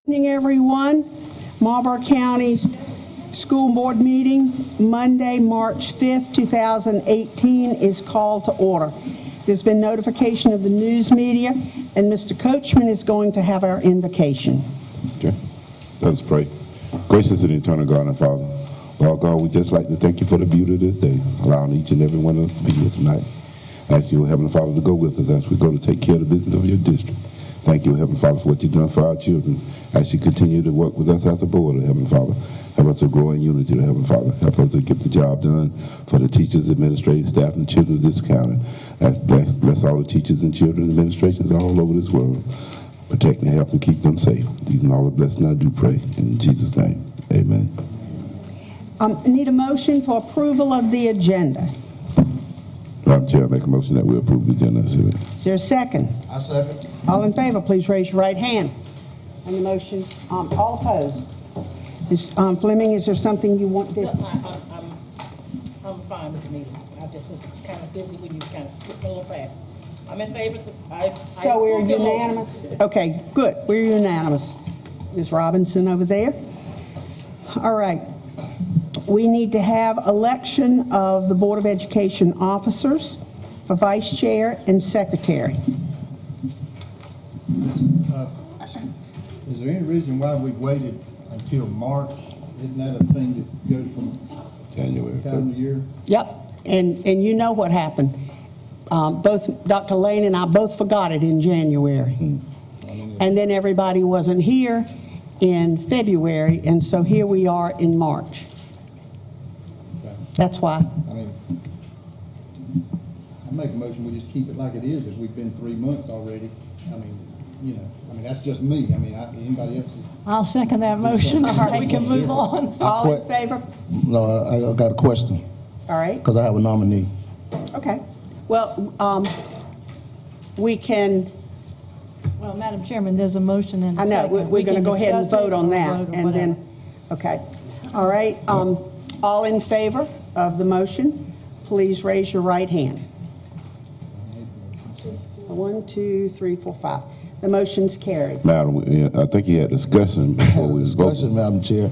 Good evening, everyone. Marlboro County School Board meeting, Monday, March 5th, 2018, is called to order. There's been notification of the news media, and Mr. Coachman is going to have our invocation. Okay, let us pray. Gracious and eternal God and Father, Lord God, we'd just like to thank you for the beauty of this day, allowing each and every one of us to be here tonight. Ask you, Heavenly Father, to go with us as we go to take care of the business of your district. Thank you, Heavenly Father, for what you've done for our children. As you continue to work with us as a board, Heavenly Father, help us to grow in unity, Heavenly Father. Help us to get the job done for the teachers, administrative staff, and children of this county. Bless all the teachers and children and administrations all over this world. Protect and help and keep them safe. These and all the blessings I do pray. In Jesus' name, amen. I need a motion for approval of the agenda. Madam Chair, I make a motion that we approve the agenda. Is there a second? I second. All in favor, please raise your right hand. On the motion, all opposed. Ms. Fleming, is there something you want to? No, I'm fine with the meeting. I just was kind of busy when you kind of put me a little fast. I'm in favor. So we're unanimous? Okay, good. We're unanimous. Ms. Robinson over there. All right. We need to have election of the Board of Education officers for vice chair and secretary. Is there any reason why we waited until March? Isn't that a thing that goes from January calendar year? Yep. And you know what happened. Both Dr. Lane and I both forgot it in January. And then everybody wasn't here in February, and so here we are in March. Okay. That's why. I mean, I make a motion we just keep it like it is if we've been 3 months already. I mean, you know, that's just me. I mean, anybody else? I'll second that motion. All right, we can move on. All in favor? No, I got a question, All right. because I have a nominee. Okay. Well, we can, Well, Madam Chairman, there's a motion and a I know, second. we're going to go ahead and discuss it vote on or that. vote or And whatever. then, okay. All right. All in favor of the motion, please raise your right hand. 1, 2, 3, 4, 5. The motion's carried. Madam, I think you had discussion before we Discussion, voted. Madam Chair.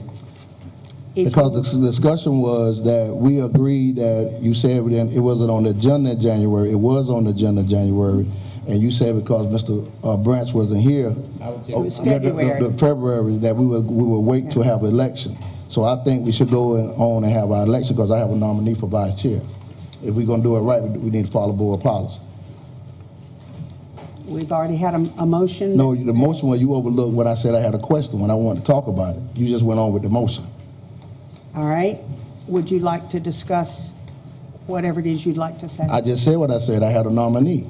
If Because the discussion was that we agreed that you said it wasn't on the agenda in January. It was on the agenda in January. And you said because Mr. Branch wasn't here. It was February. The February, that we would wait to have election. So I think we should go on and have our election because I have a nominee for vice chair. If we're going to do it right, we need to follow board policy. We've already had a motion. No, the motion where you overlooked what I said I had a question when I wanted to talk about it. You just went on with the motion. All right. Would you like to discuss whatever it is you'd like to say? I just said what I said. I had a nominee.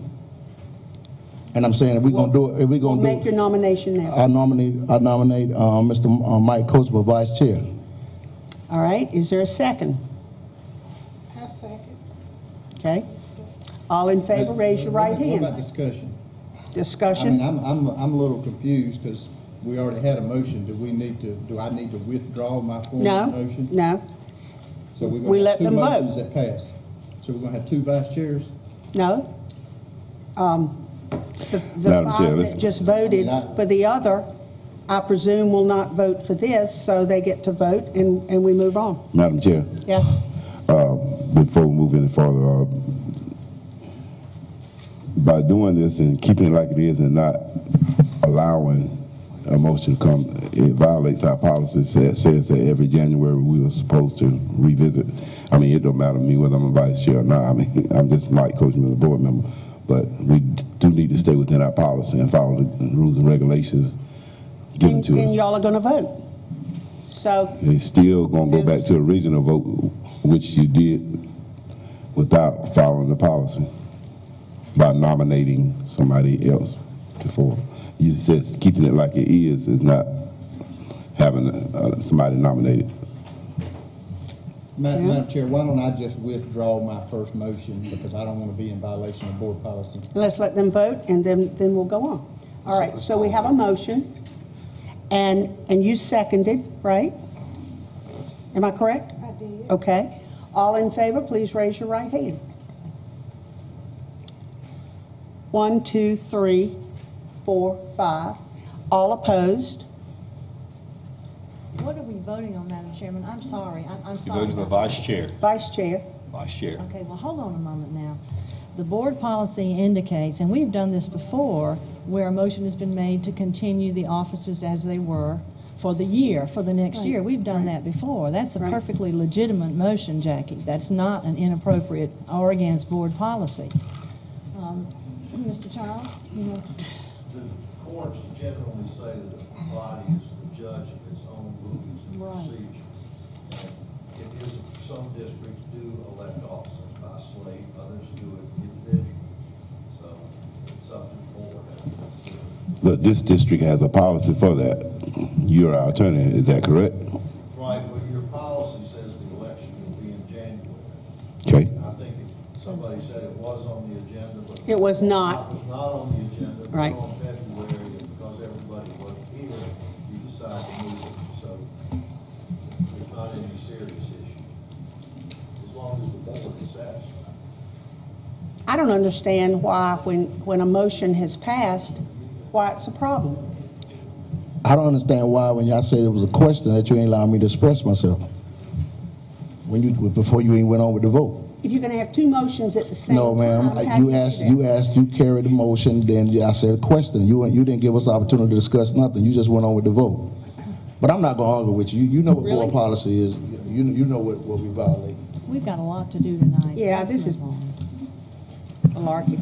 And I'm saying if we're going to do it, if we're going to Make your nomination now. I nominate Mr. Mike Coach for vice chair. All right. Is there a second? I second. Okay. All in favor, raise your right What about hand. discussion? Discussion? I mean, I'm a little confused because we already had a motion. Do I need to withdraw my former motion? No. So we're We going to let have two them vote. motions that pass. So we're going to have two vice chairs? No. The Madam Chair, five let's- that just voted I mean, for the other, I presume will not vote for this, so they get to vote and we move on. Madam Chair, Yes? before we move any further, by doing this and keeping it like it is and not allowing a motion to come, it violates our policy that says that every January we were supposed to revisit. I mean, it don't matter to me whether I'm a vice chair or not. I mean, I'm just Mike Coachman, the board member. But we do need to stay within our policy and follow the rules and regulations given to And us. y'all are going to vote. So, It's still going to go back to the original vote, which you did without following the policy by nominating somebody else before. You said keeping it like it is not having somebody nominated. Madam Chair, why don't I just withdraw my first motion because I don't want to be in violation of board policy? let's let them vote and then we'll go on. All right, so we have a motion and you seconded, right? Am I correct? I did. Okay. All in favor, please raise your right hand. 1, 2, 3, 4, 5. All opposed? What are we voting on, Madam Chairman? I'm sorry, I'm You're sorry. voting for about vice chair. Vice Chair. Vice chair. Okay, well, hold on a moment now. The board policy indicates, and we've done this before, where a motion has been made to continue the officers as they were for the year, for the next year. We've done that before. That's a Right. perfectly legitimate motion, Jackie. That's not an inappropriate or against board policy. Mr. Charles, you know, The courts generally say that a body is the judge of its own rules and Right. procedure. And it is, some districts do elect officers by slate, others do it individually. So it's up to the board. But this district has a policy for that. You're our attorney, is that correct? Right, well, your policy says the election will be in January. Okay. I think somebody said it was on the agenda, but. It was not. It was not on the agenda. It was Right. on February, and because everybody wasn't here, you decided to move it. So there's not any serious issue, as long as the board is satisfied. I don't understand why, when a motion has passed, why it's a problem. I don't understand why when y'all said it was a question that you ain't allowed me to express myself. Before you even went on with the vote. If you're gonna have two motions at the same time. No, ma'am, how do you do asked, that? you carried the motion, then I said a question. You didn't give us opportunity to discuss nothing. You just went on with the vote. But I'm not gonna argue with you. You know what Really? board policy is. You know what we violate. we've got a lot to do tonight. Yeah, Let's this is- move on. Malarkey.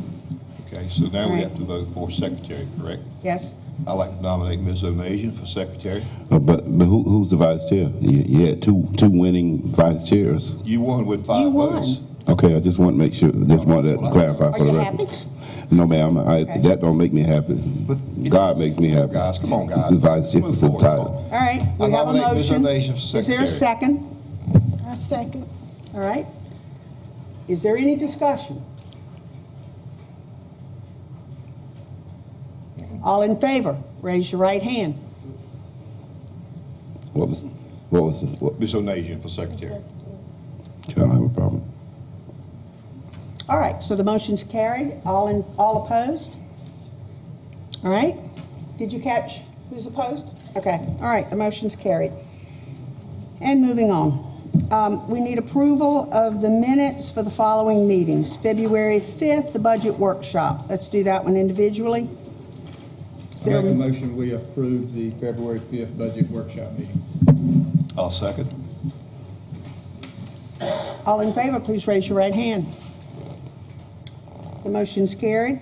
Okay, so now we Right. have to vote for secretary, correct? Yes? I'd like to nominate Ms. Onasian for secretary. But who's the vice chair? You had two winning vice chairs. You won with 5 You won. votes. Okay, I just want to make sure, just want to clarify for Are the you record. happy? No, ma'am, Okay. that don't make me happy. But- God makes me happy. Guys, come on, guys. The vice chair Move is the forward. title. All right, we I have a nominate Ms. motion. Onasian for Is there a secretary. second? I second. All right. Is there any discussion? All in favor, raise your right hand. What was Ms. Onasian for secretary. I don't have a problem. All right, so the motion's carried. All opposed? All right. Did you catch who's opposed? Okay, all right, the motion's carried. And moving on. We need approval of the minutes for the following meetings. February 5th, the budget workshop. Let's do that one individually. I make a motion, we approve the February 5th budget workshop meeting. I'll second. All in favor, please raise your right hand. The motion's carried.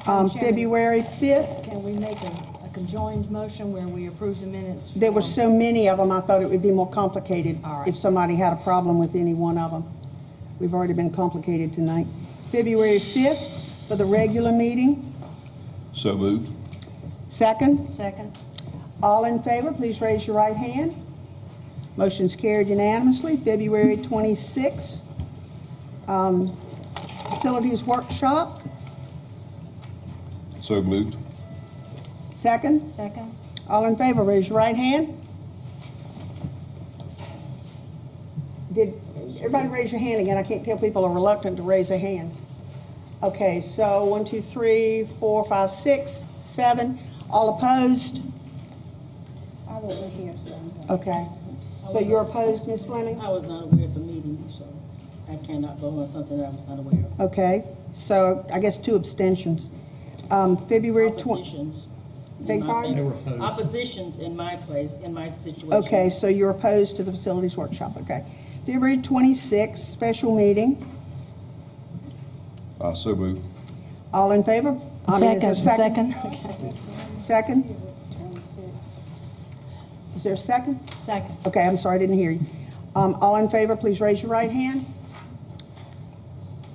Chairman. February 5th, Can we make a conjoined motion where we approve the minutes? there were for- so many of them, I thought it would be more complicated All right. if somebody had a problem with any one of them. We've already been complicated tonight. February 5th for the regular meeting. So moved. Second, Second. all in favor, please raise your right hand. Motion's carried unanimously. February 26th, facilities workshop. So moved. Second, Second. all in favor, raise your right hand. Did everybody raise your hand again? I can't tell people are reluctant to raise their hands. Okay, so 1, 2, 3, 4, 5, 6, 7. All opposed? I wasn't here, so. Okay. So you're opposed, Ms. Fleming? I was not aware of the meeting, so I cannot vote on something that I was not aware of. Okay, so I guess 2 abstentions. February 20. Oppositions. in Beg my pardon? favor. They were opposed. Oppositions in my place, in my situation. Okay, so you're opposed to the facilities workshop, okay. February 26th, special meeting. So moved. All in favor? I mean, is there a Second. Second? Is there a second? Second. Okay, I'm sorry, I didn't hear you. All in favor, please raise your right hand.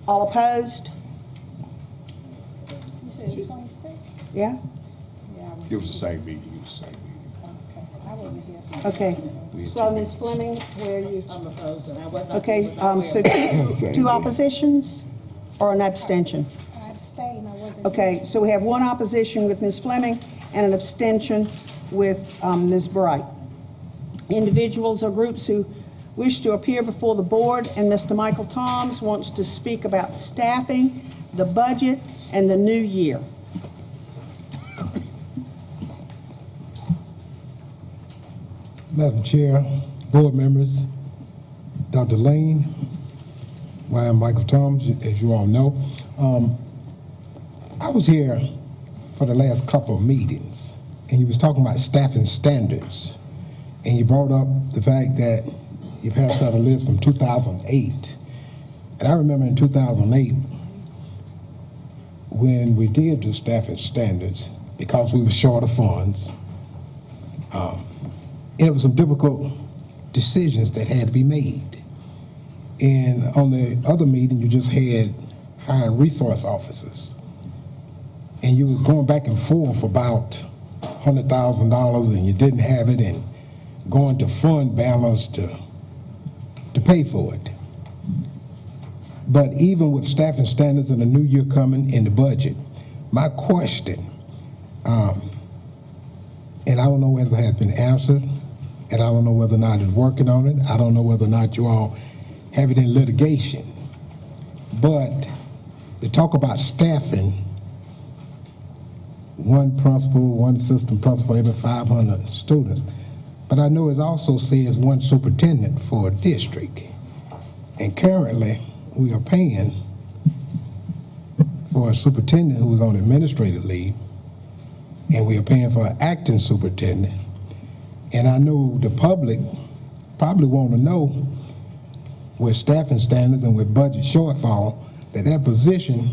All opposed? You said 26? Yeah? Yeah, It was the same meeting. It was the same meeting. I wasn't here, so Okay, so Ms. Fleming, where are you? I'm opposed, and I was not. Okay, was not aware so of it. two oppositions or an abstention? I abstained, I wasn't. Okay, so we have 1 opposition with Ms. Fleming and an abstention with Ms. Bright. Individuals or groups who wish to appear before the board, and Mr. Michael Toms wants to speak about staffing, the budget, and the new year. Madam Chair, board members, Dr. Lane, I'm Michael Thomas, as you all know. I was here for the last couple of meetings, and you was talking about staffing standards, and you brought up the fact that you passed out a list from 2008. And I remember in 2008, when we did do staffing standards, because we were short of funds, it was some difficult decisions that had to be made. And on the other meeting, you just had hiring resource officers. And you was going back and forth about $100,000 and you didn't have it, and going to fund balance to pay for it. But even with staffing standards and the new year coming in the budget, my question, and I don't know whether it has been answered, and I don't know whether or not it's working on it, I don't know whether or not you all have it in litigation, but to talk about staffing, one principal, one assistant principal every 500 students, but I know it also says one superintendent for a district. And currently, we are paying for a superintendent who is on administrative leave, and we are paying for an acting superintendent. And I know the public probably want to know, with staffing standards and with budget shortfall, that position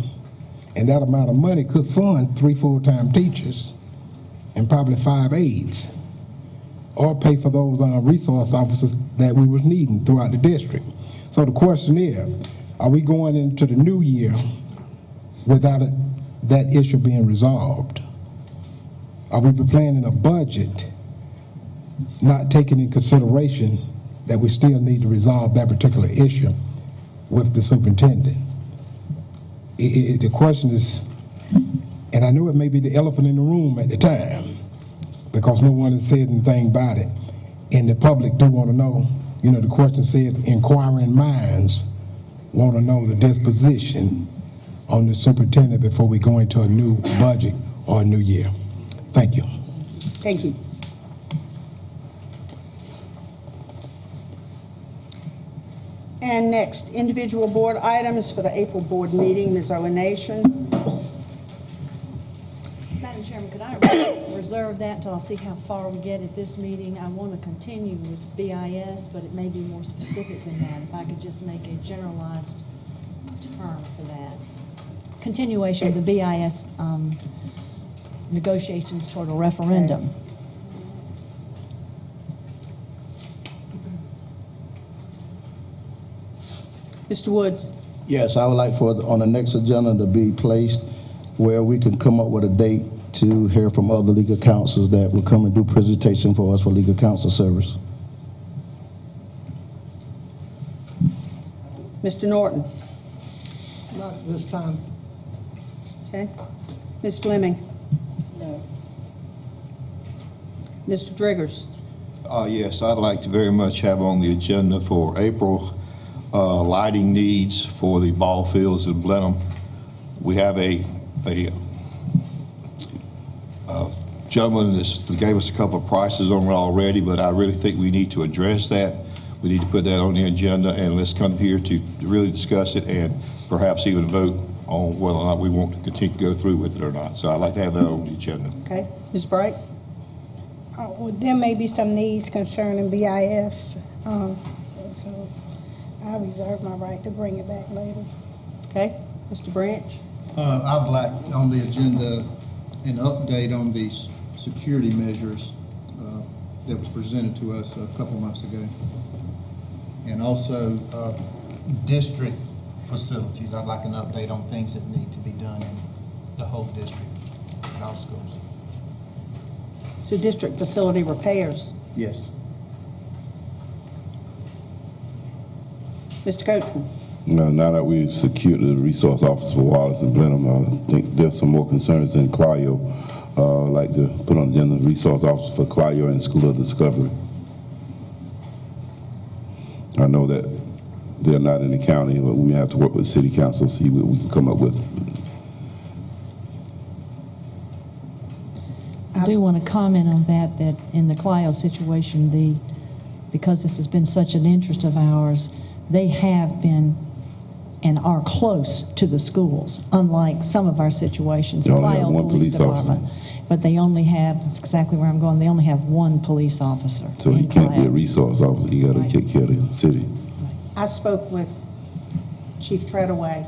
and that amount of money could fund 3 full-time teachers and probably 5 aides, or pay for those resource officers that we was needing throughout the district. So the question is, are we going into the new year without that issue being resolved? Are we planning a budget not taking in consideration that we still need to resolve that particular issue with the superintendent? The question is, and I know it may be the elephant in the room at the time, because no one has said anything about it, and the public do want to know. You know, the question says, inquiring minds want to know the disposition on the superintendent before we go into a new budget or a new year. Thank you. Thank you. And next, individual board items for the April board meeting. Ms. Owenation. Madam Chairman, could I reserve that till I'll see how far we get at this meeting? I want to continue with BIS, but it may be more specific than that. If I could just make a generalized term for that. Continuation of the BIS negotiations toward a referendum. Mr. Woods. Yes, I would like for on the next agenda to be placed where we can come up with a date to hear from other legal counsels that will come and do presentation for us for legal counsel service. Mr. Norton. Not at this time. Okay. Ms. Fleming. No. Mr. Driggers. Yes, I'd like to very much have on the agenda for April lighting needs for the ball fields in Blenheim. We have a gentleman that gave us a couple of prices on it already, but I really think we need to address that. We need to put that on the agenda, and let's come here to really discuss it and perhaps even vote on whether or not we want to continue to go through with it or not. So I'd like to have that on the agenda. Okay. Ms. Bright. Well, there may be some needs concerning BIS, so I reserve my right to bring it back later. Okay. Mr. Branch. I'd like on the agenda an update on these security measures that was presented to us a couple months ago. And also district facilities. I'd like an update on things that need to be done in the whole district, in all schools. So district facility repairs. Yes. Mr. Coachman. Now that we've secured the resource office for Wallace and Blenheim, I think there's some more concerns in Clio. I'd like to put on the agenda resource office for Clio and School of Discovery. I know that they're not in the county, but we have to work with city council, see what we can come up with. I do want to comment on that in the Clio situation, the because this has been such an interest of ours, they have been and are close to the schools, unlike some of our situations. They only have Lyle one police officer. But they only have, that's exactly where I'm going, they only have one police officer. So he in can't be a Lyle. resource officer. He got to Right. take care of the city. I spoke with Chief Treadaway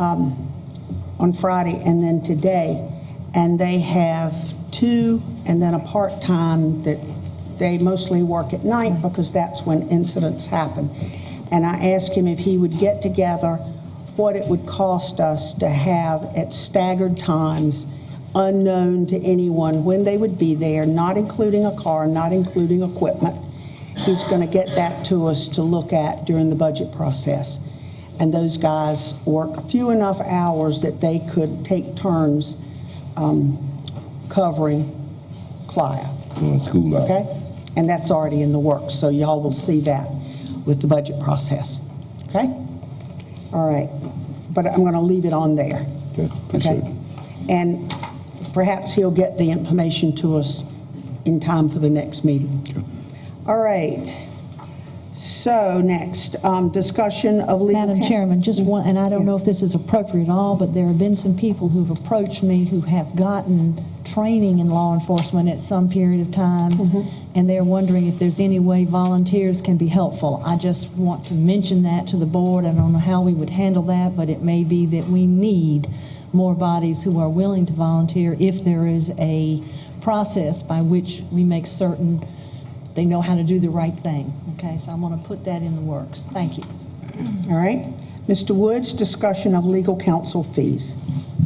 on Friday and then today, and they have two and then a part-time that they mostly work at night because that's when incidents happen. And I asked him if he would get together what it would cost us to have at staggered times, unknown to anyone, when they would be there, not including a car, not including equipment. He's going to get that to us to look at during the budget process. And those guys work few enough hours that they could take turns covering Clio. Doing school hours. Okay? And that's already in the works, so y'all will see that with the budget process. Okay? All right. But I'm going to leave it on there. Okay, appreciate Okay? it. And perhaps he'll get the information to us in time for the next meeting. Okay. All right. So next, discussion of legal. Madam Chairman, just one, and I don't know if this is appropriate at all, but there have been some people who've approached me who have gotten training in law enforcement at some period of time, and they're wondering if there's any way volunteers can be helpful. I just want to mention that to the board. I don't know how we would handle that, but it may be that we need more bodies who are willing to volunteer if there is a process by which we make certain they know how to do the right thing. Okay, so I'm going to put that in the works. Thank you. All right. Mr. Woods, discussion of legal counsel fees.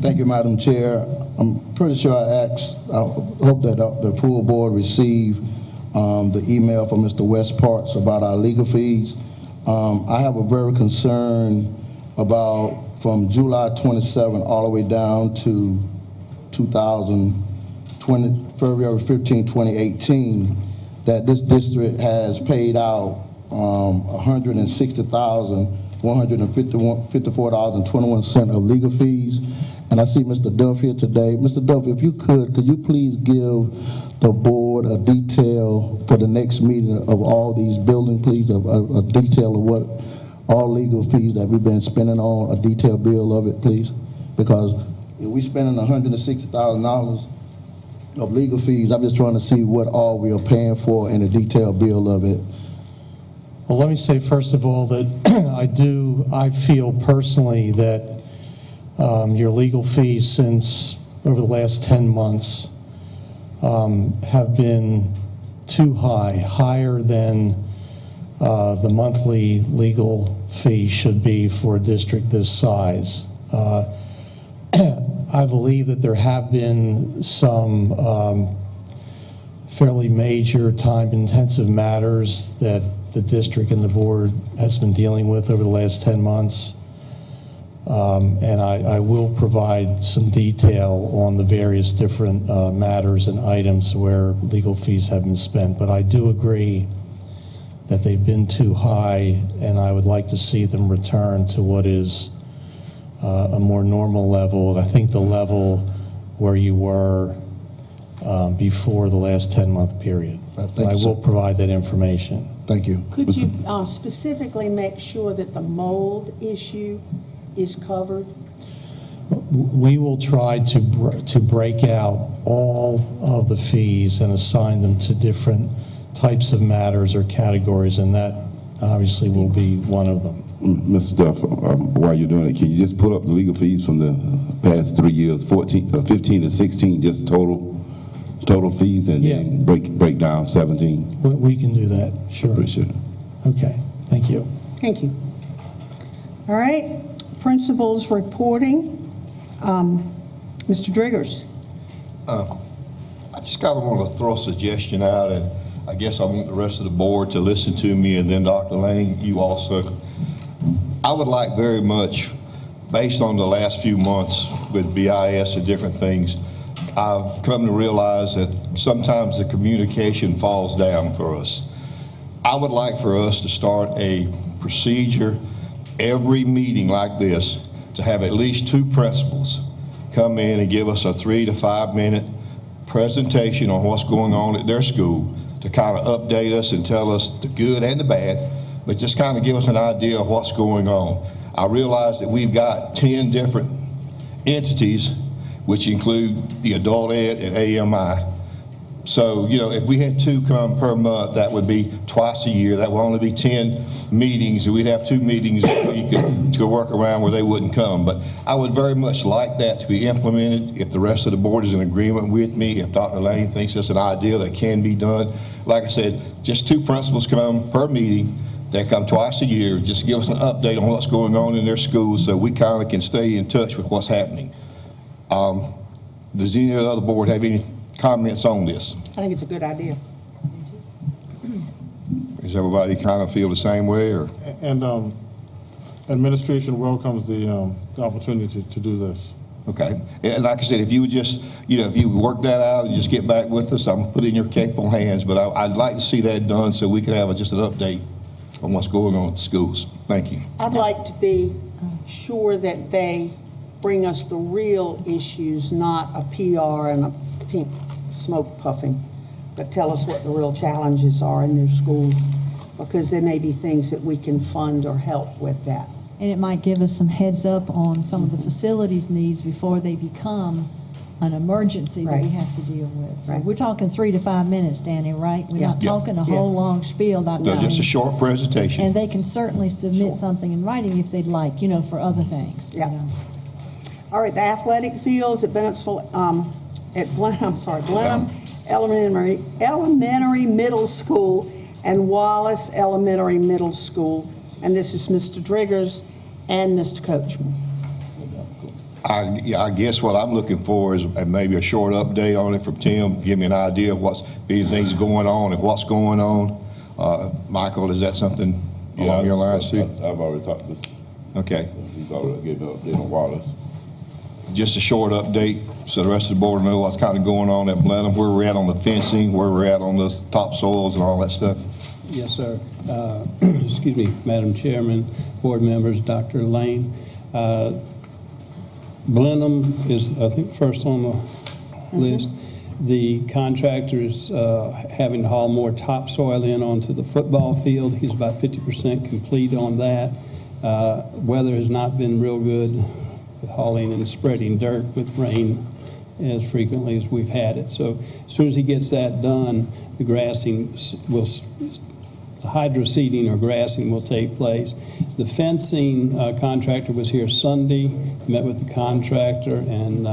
Thank you, Madam Chair. I'm pretty sure I hope that the full board received the email from Mr. West Parks about our legal fees. I have a very concern about from July 27 all the way down to 2020, February 15, 2018, that this district has paid out $160,154.21 of legal fees. And I see Mr. Duff here today. Mr. Duff, if you could you please give the board a detail for the next meeting of all these buildings, please, a detail of what all legal fees that we've been spending on, a detailed bill of it, please? Because if we're spending $160,000 of legal fees, I'm just trying to see what all we are paying for and a detailed bill of it. Well, let me say first of all that I feel personally that your legal fees since over the last 10 months have been too high, higher than the monthly legal fee should be for a district this size. I believe that there have been some fairly major time-intensive matters that the district and the board has been dealing with over the last 10 months. And I will provide some detail on the various different matters and items where legal fees have been spent. But I do agree that they've been too high, and I would like to see them return to what is a more normal level. I think the level where you were before the last 10-month period. And I will provide that information. Thank you. Could you specifically make sure that the mold issue is covered? We will try to break out all of the fees and assign them to different types of matters or categories, and that obviously will be one of them. Mr. Duff, while you're doing it, can you just pull up the legal fees from the past 3 years, 15 and 16, just total fees, and then break down 17? We can do that, sure. Appreciate it. Okay, thank you. Thank you. All right. Principals reporting. Mr. Driggers. I just kind of want to throw a suggestion out, and I guess I want the rest of the board to listen to me, and then Dr. Lane, you also. I would like very much, based on the last few months with BIS and different things, I've come to realize that sometimes the communication falls down for us. I would like for us to start a procedure every meeting like this to have at least 2 principals come in and give us a 3 to 5 minute presentation on what's going on at their school, to to kind of update us and tell us the good and the bad, but just kind of give us an idea of what's going on. I realize that we've got 10 different entities, which include the adult ed and AMI. So, you know, if we had 2 come per month, that would be twice a year. That would only be 10 meetings, and we'd have 2 meetings a week to work around where they wouldn't come. But I would very much like that to be implemented. If the rest of the board is in agreement with me, if Dr. Lane thinks it's an idea that can be done, like I said, just 2 principals come per meeting. They come twice a year, just give us an update on what's going on in their schools so we kind of can stay in touch with what's happening. Does any other board have any comments on this? I think it's a good idea. Does everybody kind of feel the same way, or? And administration welcomes the opportunity to do this. Okay, and like I said, if you would just, you know, if you would work that out and just get back with us, I'm gonna put it in your capable hands, but I'd like to see that done so we can have just an update on what's going on at the schools. Thank you. I'd like to be sure that they bring us the real issues, not a PR and a pink smoke puffing, but tell us what the real challenges are in their schools, because there may be things that we can fund or help with that. And it might give us some heads up on some of the facilities needs before they become an emergency that we Right. have to deal with. So Right. we're talking 3 to 5 minutes, Danny, right? We're Yeah. not Yeah. talking a whole long spiel, Dr. No, just a Lane. short presentation. And they can certainly submit something in writing if they'd like, you know, for other things. you Yeah. know. All right, the athletic fields at Bennettsville, Blenheim Elementary Middle School and Wallace Elementary Middle School. And this is Mr. Driggers and Mr. Coachman. I guess what I'm looking for is maybe a short update on it from Tim, give me an idea of what's, anything's going on, and what's going on. Michael, is that something along your lines too? I've already talked to this. Okay, He's already given an update on Wallace. just a short update so the rest of the board will know what's kind of going on at Blenheim, where we're at on the fencing, where we're at on the topsoils and all that stuff. Yes, sir. Excuse me, Madam Chairman, board members, Dr. Lane. Blenheim is, I think, first on the list. The contractor is having to haul more topsoil in onto the football field. He's about 50% complete on that. Weather has not been real good with hauling and spreading dirt with rain as frequently as we've had it. So as soon as he gets that done, the grassing will, the hydro seeding or grassing will take place. The fencing contractor was here Sunday, met with the contractor, and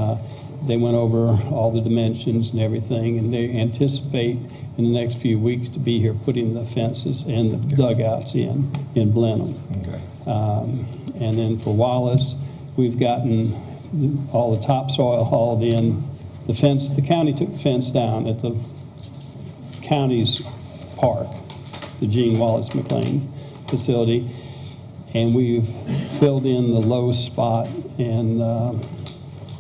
they went over all the dimensions and everything, and they anticipate in the next few weeks to be here putting the fences and the dugouts in Blenheim. Okay. And then for Wallace, we've gotten all the topsoil hauled in. The fence, the county took the fence down at the county's park, the Gene Wallace McLean facility, and we've filled in the low spot, and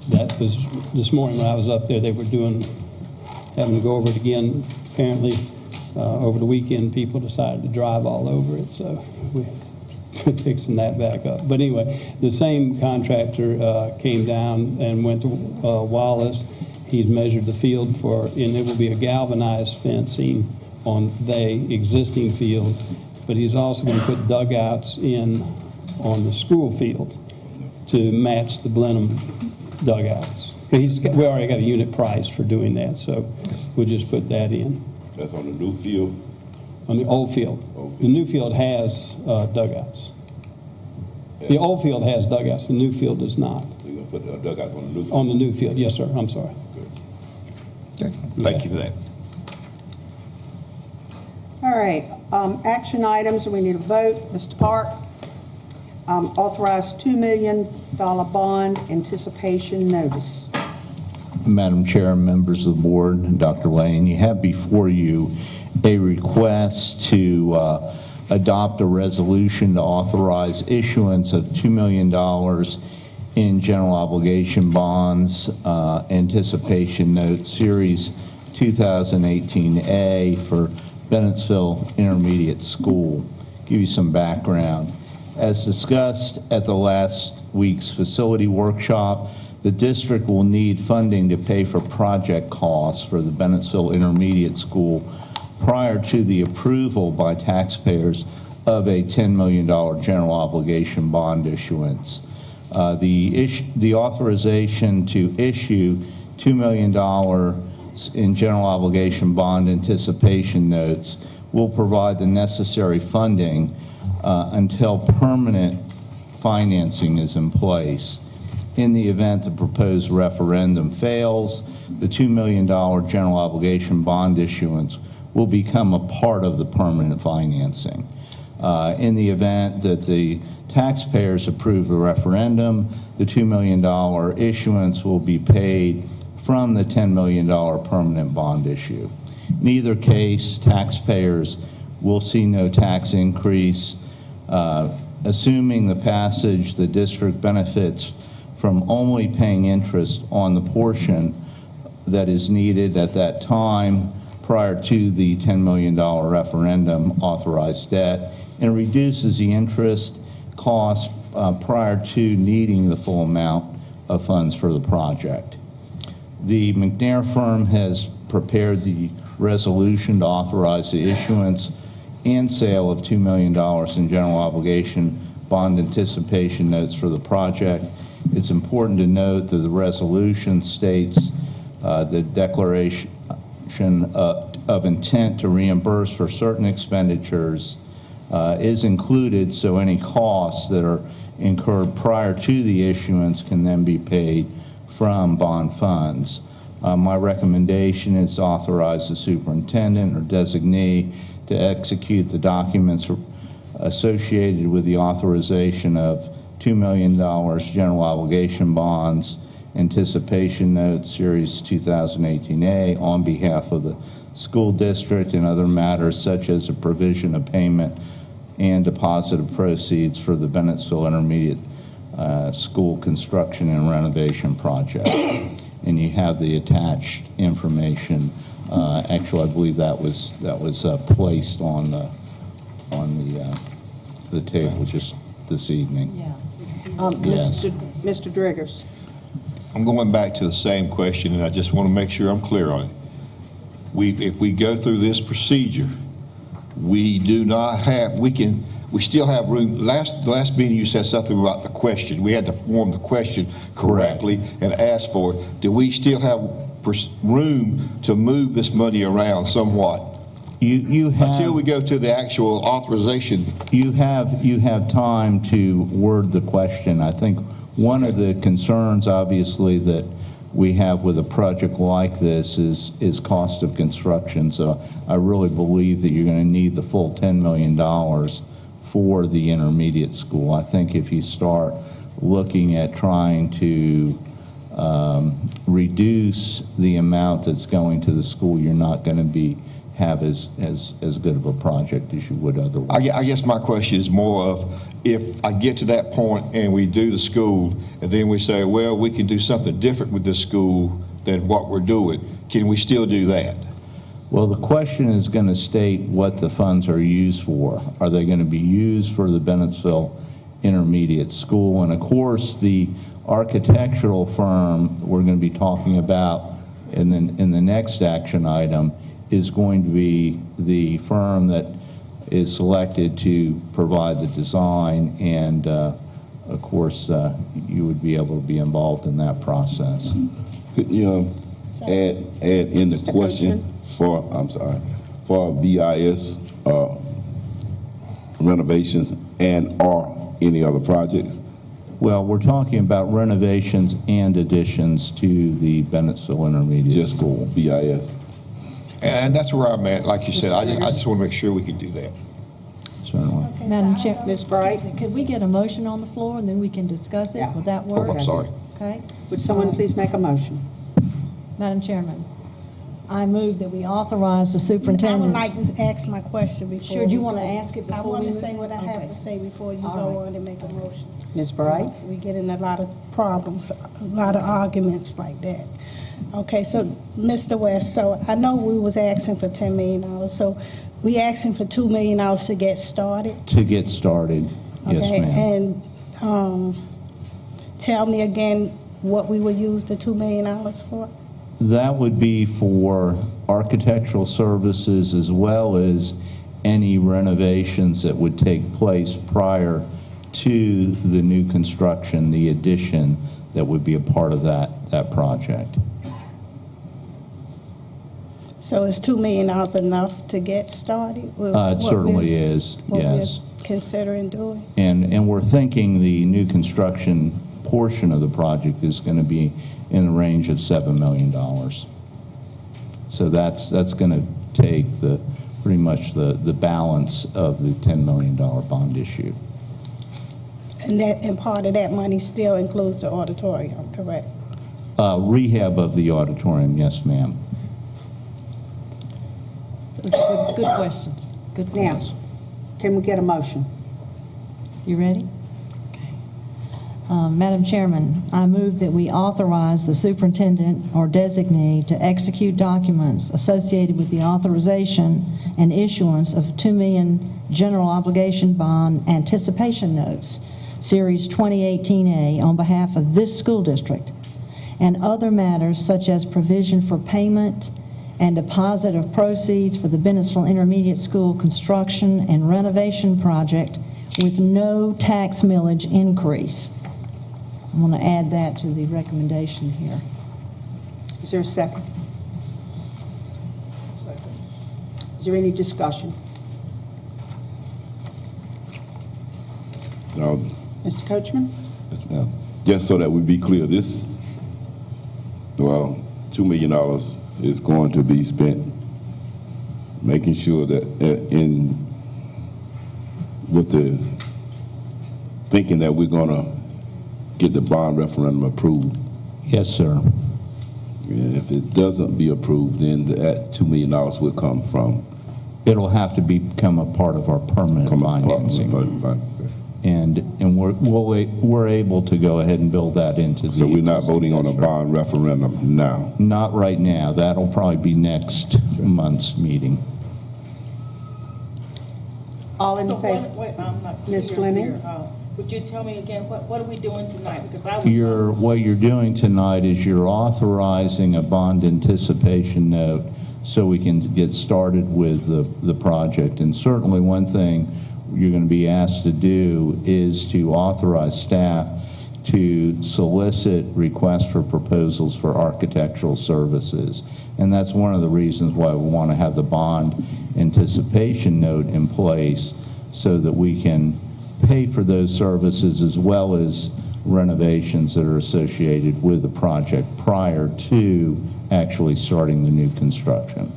that was this morning when I was up there. They were having to go over it again. Apparently, over the weekend, people decided to drive all over it, so we're fixing that back up. But anyway, the same contractor came down and went to Wallace. He's measured the field and it will be a galvanized fencing on the existing field, but he's also going to put dugouts in on the school field to match the Blenheim dugouts. We already got a unit price for doing that, so we'll just put that in. That's on the new field? On the old field. The new field has dugouts. Yeah. The old field has dugouts, the new field does not. So you're going to put dugouts on the new field? On the new field, yes, sir, I'm sorry. Okay. Thank you for that. All right, action items, we need a vote. Mr. Park, authorize $2 million bond anticipation notice. Madam Chair, members of the board, and Dr. Lane, you have before you a request to adopt a resolution to authorize issuance of $2 million in general obligation bonds, anticipation note series 2018A for Bennettsville Intermediate School. Give you some background. As discussed at the last week's facility workshop, the district will need funding to pay for project costs for the Bennettsville Intermediate School prior to the approval by taxpayers of a $10 million general obligation bond issuance. The authorization to issue $2 million in general obligation bond anticipation notes will provide the necessary funding until permanent financing is in place. In the event the proposed referendum fails, the $2 million general obligation bond issuance will become a part of the permanent financing. In the event that the taxpayers approve the referendum, the $2 million issuance will be paid from the $10 million permanent bond issue. In either case, taxpayers will see no tax increase. Assuming the passage, the district benefits from only paying interest on the portion that is needed at that time prior to the $10 million referendum authorized debt, and reduces the interest cost prior to needing the full amount of funds for the project. The McNair firm has prepared the resolution to authorize the issuance and sale of $2 million in general obligation bond anticipation notes for the project. It's important to note that the resolution states the declaration of intent to reimburse for certain expenditures is included, so any costs that are incurred prior to the issuance can then be paid from bond funds. My recommendation is to authorize the superintendent or designee to execute the documents associated with the authorization of $2 million general obligation bonds, anticipation notes, Series 2018A, on behalf of the school district and other matters such as the provision of payment and deposit of proceeds for the Bennettsville Intermediate School construction and renovation project. And you have the attached information. Actually, I believe that was placed on the table just this evening. Yeah. Yes. Mr. Driggers. I'm going back to the same question, and I just want to make sure I'm clear on it. If we go through this procedure, we do not have, we still have room. The last meeting you said something about the question. We had to form the question correctly and ask for it. Do we still have room to move this money around somewhat? You have, until we go to the actual authorization. You have time to word the question. I think one of the concerns, obviously, that we have with a project like this is cost of construction. So I really believe that you're going to need the full $10 million for the intermediate school. I think if you start looking at trying to reduce the amount that's going to the school, you're not going to have as good of a project as you would otherwise. I guess my question is more of, if I get to that point and we do the school, and then we say, well, we can do something different with this school than what we're doing, can we still do that? Well, the question is going to state what the funds are used for. Are they going to be used for the Bennettsville Intermediate School? And of course, the architectural firm we're going to be talking about in the next action item is going to be the firm that is selected to provide the design, and of course you would be able to be involved in that process. Could you add in the question for BIS renovations and or any other projects? Well, we're talking about renovations and additions to the Bennettsville Intermediate School. BIS. And that's where I'm at. Like you said, I just want to make sure we can do that. Certainly. Okay, Madam Chair, Ms. Bright? could we get a motion on the floor and then we can discuss it? Yeah. Would that work? Oh, I'm sorry. Okay. Would someone please make a motion? Madam Chairman, I move that we authorize the I superintendent. would like to ask my question before. Sure, do you we want to go. ask it I before want we to say move? what I have Okay. to say before you All go right. on and make a motion. Ms. Bright? We get in a lot of problems, a lot of arguments like that. Okay, so Mr. West, so I know we was asking for $10 million, so we asking for $2 million to get started? To get started, yes, Okay, ma'am. and tell me again what we would use the $2 million for? That would be for architectural services as well as any renovations that would take place prior to the new construction, the addition that would be a part of that project. So is $2 million enough to get started? It certainly is, yes. What we're considering doing? And we're thinking the new construction portion of the project is going to be in the range of $7 million. So that's going to take pretty much the balance of the $10 million bond issue. And part of that money still includes the auditorium, correct? Rehab of the auditorium, yes, ma'am. Those are good questions. Good Now, questions. can we get a motion? You ready? Madam Chairman, I move that we authorize the superintendent or designee to execute documents associated with the authorization and issuance of $2 million general obligation bond anticipation notes, Series 2018A, on behalf of this school district, and other matters such as provision for payment and deposit of proceeds for the Bennettsville Intermediate School construction and renovation project with no tax millage increase. I'm going to add that to the recommendation here. Is there a second? Second. Is there any discussion? No. Mr. Coachman? Yes, ma'am. Just so that we be clear, this, well, $2 million is going to be spent making sure that with the thinking that we're going to get the bond referendum approved. Yes, sir. And if it doesn't be approved, then that $2 million will come from. It'll have to become a part of our permanent financing. And we're able to go ahead and build that into the. So we're not voting on a bond referendum now? Not right now. That'll probably be next month's meeting. All in So favor? wait, I'm not Ms. clear Fleming? here. Would you tell me again, what are we doing tonight? Because I was. What you're doing tonight is you're authorizing a bond anticipation note so we can get started with the project. And certainly one thing you're going to be asked to do is to authorize staff to solicit requests for proposals for architectural services. And that's one of the reasons why we want to have the bond anticipation note in place so that we can pay for those services as well as renovations that are associated with the project prior to actually starting the new construction.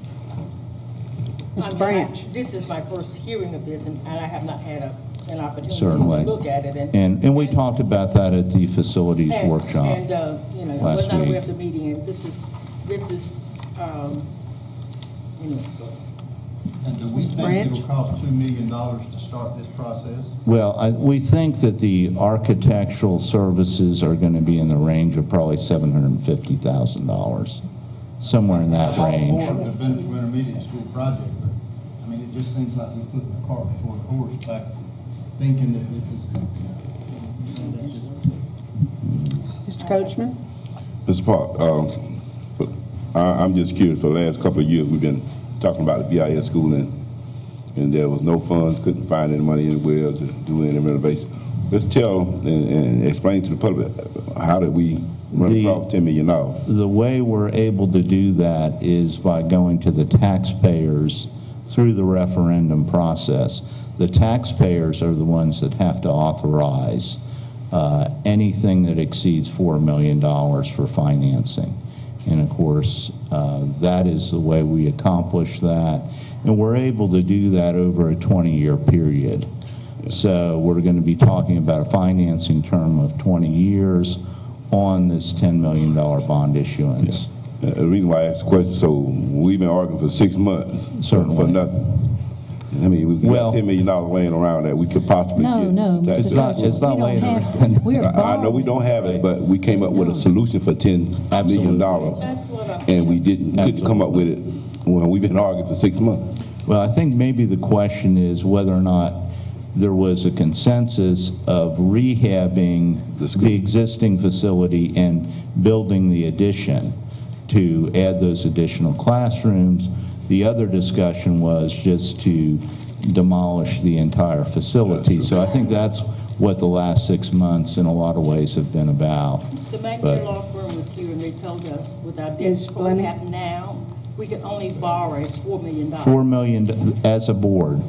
Mr. Branch? This is my first hearing of this, and I have not had an opportunity Certainly. to look at it. And we talked about that at the facilities workshop And, you know, I was last not aware week. of the meeting, and this is, anyway. And do we think Branch? it'll cost $2 million to start this process? Well, we think that the architectural services are going to be in the range of probably $750,000, somewhere in that range. For the Bennettsville Intermediate School project, but, I mean, it just seems like we're putting the cart before the horse, back thinking that this is. Mr. Coachman? Mr. Park, I'm just curious, for the last couple of years, we've been talking about the BIS school, and there was no funds, couldn't find any money anywhere to do any renovation. Let's tell and explain to the public, how did we run across $10 million? The way we're able to do that is by going to the taxpayers through the referendum process. The taxpayers are the ones that have to authorize anything that exceeds $4 million for financing. And of course, that is the way we accomplish that. And we're able to do that over a 20-year period. So we're going to be talking about a financing term of 20 years on this $10 million bond issuance. Yeah. The reason why I asked the question, so we've been arguing for 6 months. Certainly. For nothing. I mean, we've got $10 million laying around that we could possibly get. No, It's not laying around. I know we don't have it, but we came up with a solution for $10 million. That's what And we couldn't come up with it when we've been arguing for 6 months. Well, I think maybe the question is whether or not there was a consensus of rehabbing the existing facility and building the addition. to add those additional classrooms. The other discussion was just to demolish the entire facility. So I think that's what the last 6 months in a lot of ways have been about. The Magnolia Law Firm was here and they told us with our debt we have now, we can only borrow $4 million. $4 million as a board.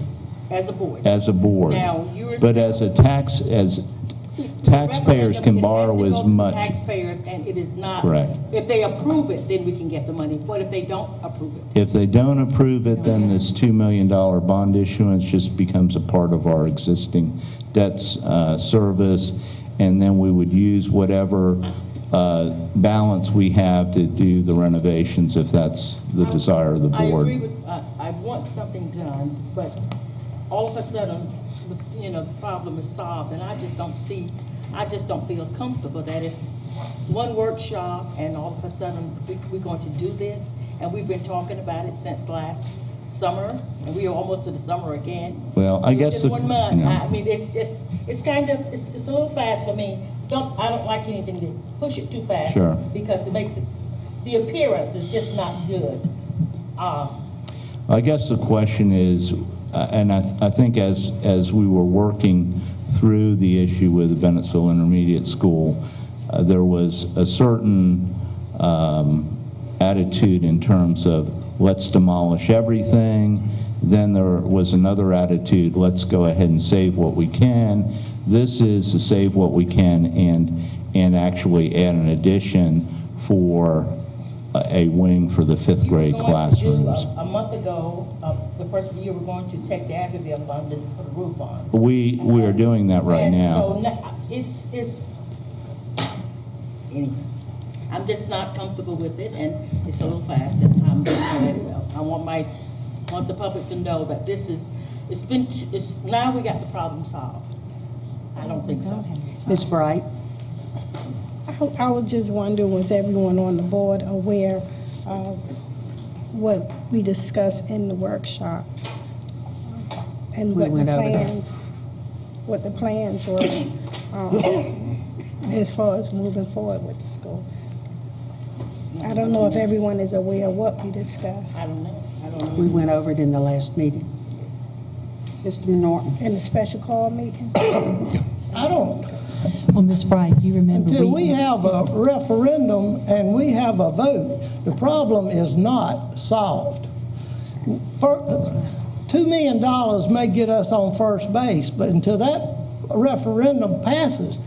As a board. As a board. Now, you're but as taxpayers can borrow as much. Taxpayers, and it is not. Correct. If they approve it, then we can get the money. What if they don't approve it? If they don't approve it, then this $2 million bond issuance just becomes a part of our existing debt service, and then we would use whatever balance we have to do the renovations if that's the desire of the board. I agree with, I want something done, but all of a sudden, you know, the problem is solved, and I just don't feel comfortable that it's one workshop and all of a sudden we're going to do this, and we've been talking about it since last summer, and we are almost to the summer again. Well, I guess in 1 month. You know. I mean, it's kind of, it's a little fast for me. I don't like anything to push it too fast. Sure. Because it makes it, the appearance is just not good. I guess the question is, and I think as we were working through the issue with the Bennettsville Intermediate School, there was a certain attitude in terms of let's demolish everything. Then there was another attitude, let's go ahead and save what we can. This is to save what we can and actually add an addition for a wing for the 5th grade classrooms. A month ago, the first of the year, we're going to take the Abbeville funds and put a roof on. We are doing that right now. So anyway, I'm just not comfortable with it, and it's a little fast, and I'm just gonna let it go. I want the public to know that now we got the problem solved. I don't think so. Ms. Bright? I was just wondering, was everyone on the board aware of what we discussed in the workshop? And what the plans were as far as moving forward with the school? I don't know if everyone is aware of what we discussed. I don't know. We went over it in the last meeting. Mr. Norton? In the special call meeting? I don't. Well, Ms. Bright, you remember Until we have a referendum and we have a vote, the problem is not solved. $2 million may get us on first base, but until that referendum passes,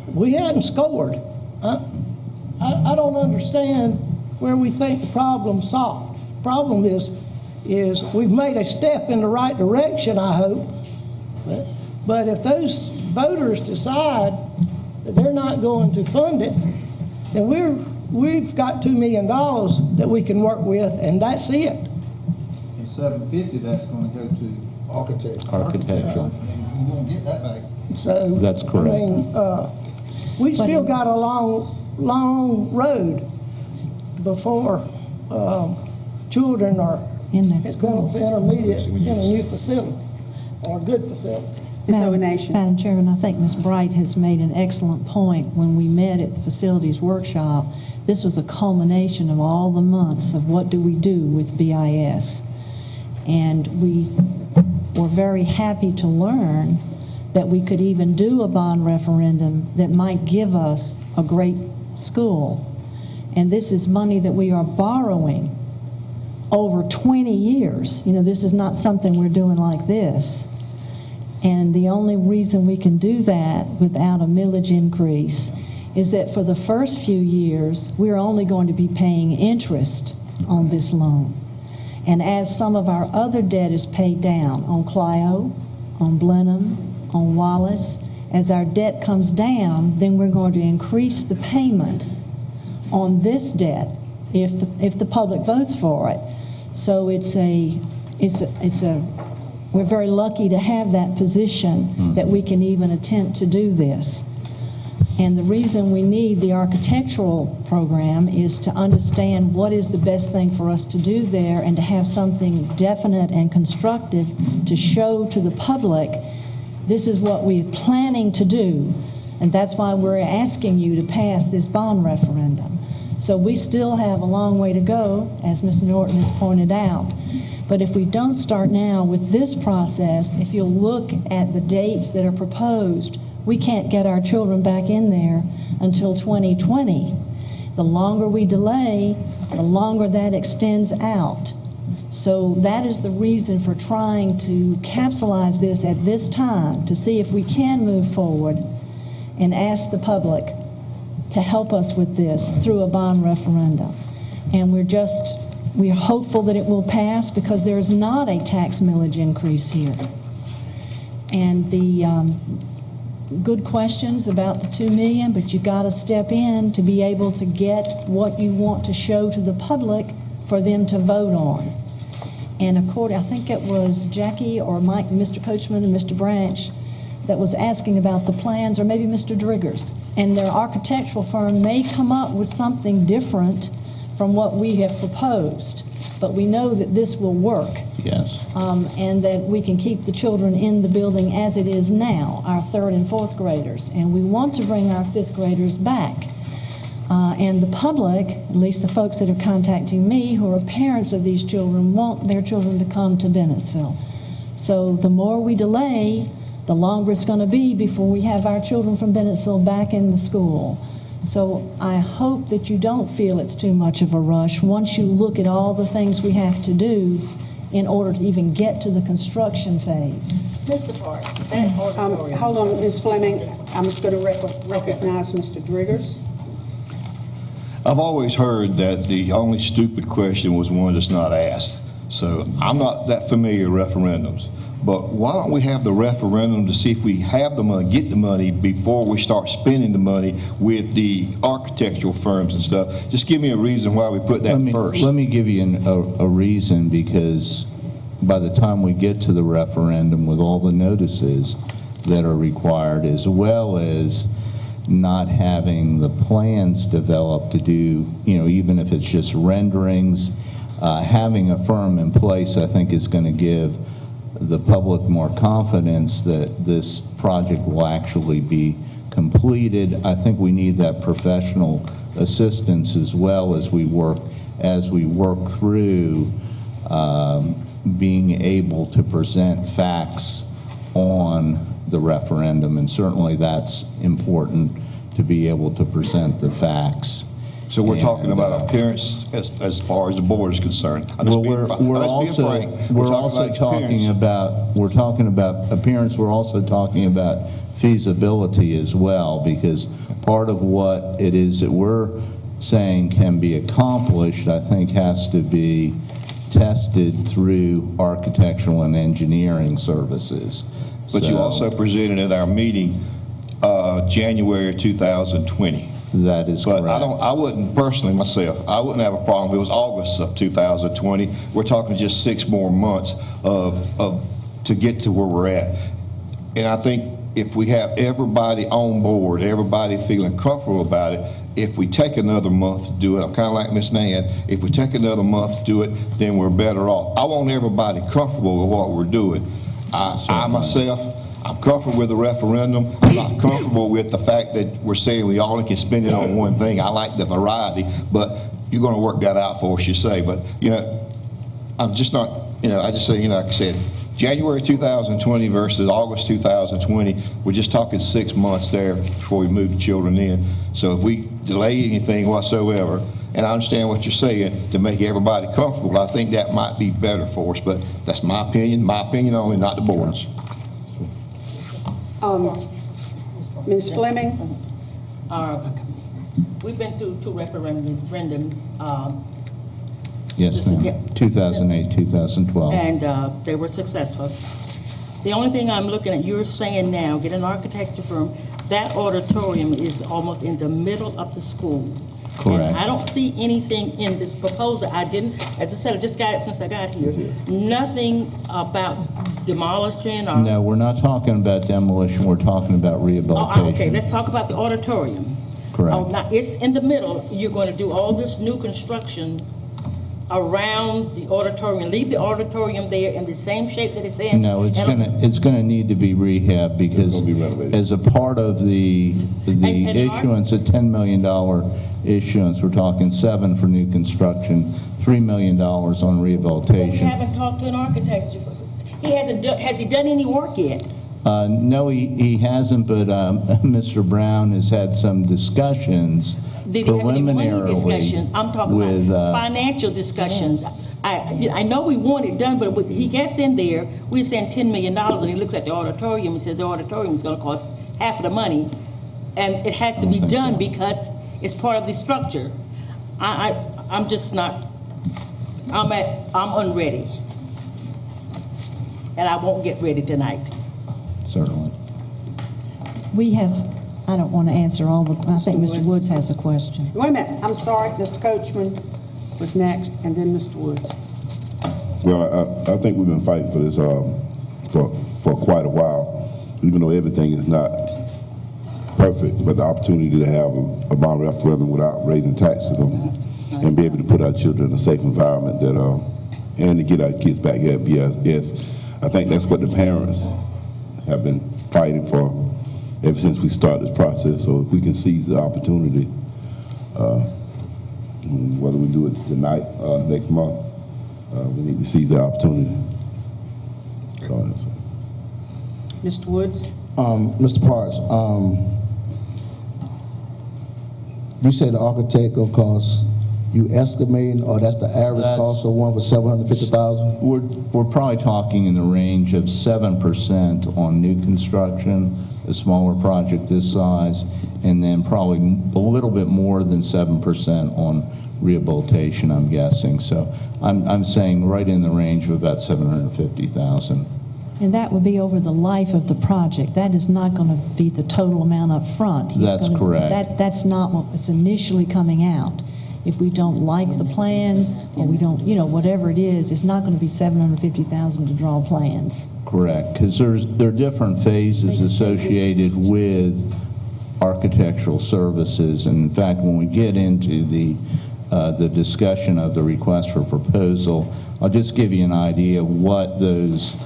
we hadn't scored. I don't understand where we think the problem's solved. The problem is we've made a step in the right direction, I hope. But if those voters decide that they're not going to fund it, then we've got $2 million that we can work with, and that's it. And $750, that's going to go to Architectural. And you won't get that back. So that's correct. I mean, we still got a long road before children are going for intermediate in a new facility or a good facility. Madam Chairman, I think Ms. Bright has made an excellent point. When we met at the facilities workshop, this was a culmination of all the months of what do we do with BIS. And we were very happy to learn that we could even do a bond referendum that might give us a great school. And this is money that we are borrowing over 20 years. You know, this is not something we're doing like this. And the only reason we can do that without a millage increase is that for the first few years, we're only going to be paying interest on this loan. And as some of our other debt is paid down on Clio, on Blenheim, on Wallace, as our debt comes down, then we're going to increase the payment on this debt if the public votes for it. So we're very lucky to have that position that we can even attempt to do this. And the reason we need the architectural program is to understand what is the best thing for us to do there and to have something definite and constructive to show to the public this is what we're planning to do. And that's why we're asking you to pass this bond referendum. So we still have a long way to go, as Mr. Norton has pointed out. But if we don't start now with this process, if you'll look at the dates that are proposed, we can't get our children back in there until 2020. The longer we delay, the longer that extends out. So that is the reason for trying to capsulize this at this time, to see if we can move forward and ask the public to help us with this through a bond referendum. And we're hopeful that it will pass because there is not a tax millage increase here. And the good questions about the $2 million, but you got to step in to be able to get what you want to show to the public for them to vote on. And I think it was Jackie or Mike, Mr. Coachman and Mr. Branch that was asking about the plans, or maybe Mr. Driggers. And their architectural firm may come up with something different from what we have proposed. But we know that this will work. Yes. And that we can keep the children in the building as it is now, our 3rd and 4th graders. And we want to bring our 5th graders back. And the public, at least the folks that are contacting me, who are parents of these children, want their children to come to Bennettsville. So the more we delay, the longer it's going to be before we have our children from Bennettsville back in the school. So I hope that you don't feel it's too much of a rush once you look at all the things we have to do in order to even get to the construction phase. Mr. Parks, that auditorium. Hold on, Ms. Fleming. I'm just going to recognize Mr. Driggers. I've always heard that the only stupid question was one that's not asked. So I'm not that familiar with referendums. But why don't we have the referendum to see if we have the money, get the money before we start spending the money with the architectural firms and stuff? Just give me a reason why we put that first. Let me give you a reason, because by the time we get to the referendum with all the notices that are required, as well as not having the plans developed to do, even if it's just renderings, having a firm in place, I think, is going to give the public more confidence that this project will actually be completed. I think we need that professional assistance as well as we work through being able to present facts on the referendum, and certainly that's important, to be able to present the facts. So we're talking about appearance as far as the board is concerned. Well, we're also talking about appearance. We're also talking about feasibility as well, because part of what it is that we're saying can be accomplished, I think, has to be tested through architectural and engineering services. But you also presented at our meeting January 2020. That is correct. But I wouldn't, personally myself, I wouldn't have a problem if it was August of 2020. We're talking just 6 more months to get to where we're at. And I think if we have everybody on board, everybody feeling comfortable about it, if we take another month to do it, I'm kind of like Ms. Nan, if we take another month to do it, then we're better off. I want everybody comfortable with what we're doing. I myself, I'm comfortable with the referendum. I'm not comfortable with the fact that we're saying we only can spend it on one thing. I like the variety, but you're going to work that out for us, you say. But, I'm just not, I just say, like I said, January 2020 versus August 2020, we're just talking 6 months there before we move the children in. So if we delay anything whatsoever, and I understand what you're saying, to make everybody comfortable, I think that might be better for us. But that's my opinion only, not the board's. Ms. Fleming? We've been through 2 referendums. Yes, ma'am. 2008, 2012. And they were successful. The only thing I'm looking at, you're saying now, get an architecture firm, that auditorium is almost in the middle of the school. Correct. And I don't see anything in this proposal. I didn't, as I said, I just got it since I got here. Nothing about demolishing or... No, we're not talking about demolition. We're talking about rehabilitation. Okay, let's talk about the auditorium. Correct. Now, it's in the middle. You're going to do all this new construction around the auditorium, leave the auditorium there in the same shape that it's in? No, it's And- gonna need to be rehabbed because It's gonna be renovated. as a part of the And issuance, a $10 million issuance, we're talking 7 for new construction, $3 million on But we rehabilitation. haven't talked to an architect. Has he done any work yet? No, he hasn't, but Mr. Brown has had some discussions Did he have any money preliminarily discussion? I'm talking with, about financial discussions. I know we want it done, but he gets in there, we're saying $10 million, and he looks at the auditorium and says the auditorium is gonna cost half of the money, and it has to be done because it's part of the structure. I'm just not, I'm unready. And I won't get ready tonight. Certainly. We have, I don't want to answer all the, I think Mr. Woods has a question. Wait a minute, I'm sorry, Mr. Coachman was next, and then Mr. Woods. Well, I think we've been fighting for this for quite a while, even though everything is not perfect, but the opportunity to have a bond referendum without raising taxes and be able to put our children in a safe environment and to get our kids back here. Yes, I think that's what the parents have been fighting for ever since we started this process. So if we can seize the opportunity, whether we do it tonight or next month, we need to seize the opportunity. Mr. Woods? Mr. Parks, you said the architectural cost, you estimating, or that's the average cost of one for $750,000? We're probably talking in the range of 7% on new construction, a smaller project this size, and then probably a little bit more than 7% on rehabilitation, I'm guessing. So I'm saying right in the range of about $750,000. And that would be over the life of the project. That is not going to be the total amount up front. That's correct. That's not what's initially coming out. If we don't like the plans, or we don't, whatever it is, it's not going to be $750,000 to draw plans. Correct, because there are different phases associated with architectural services. And in fact, when we get into the discussion of the request for proposal, I'll just give you an idea of what those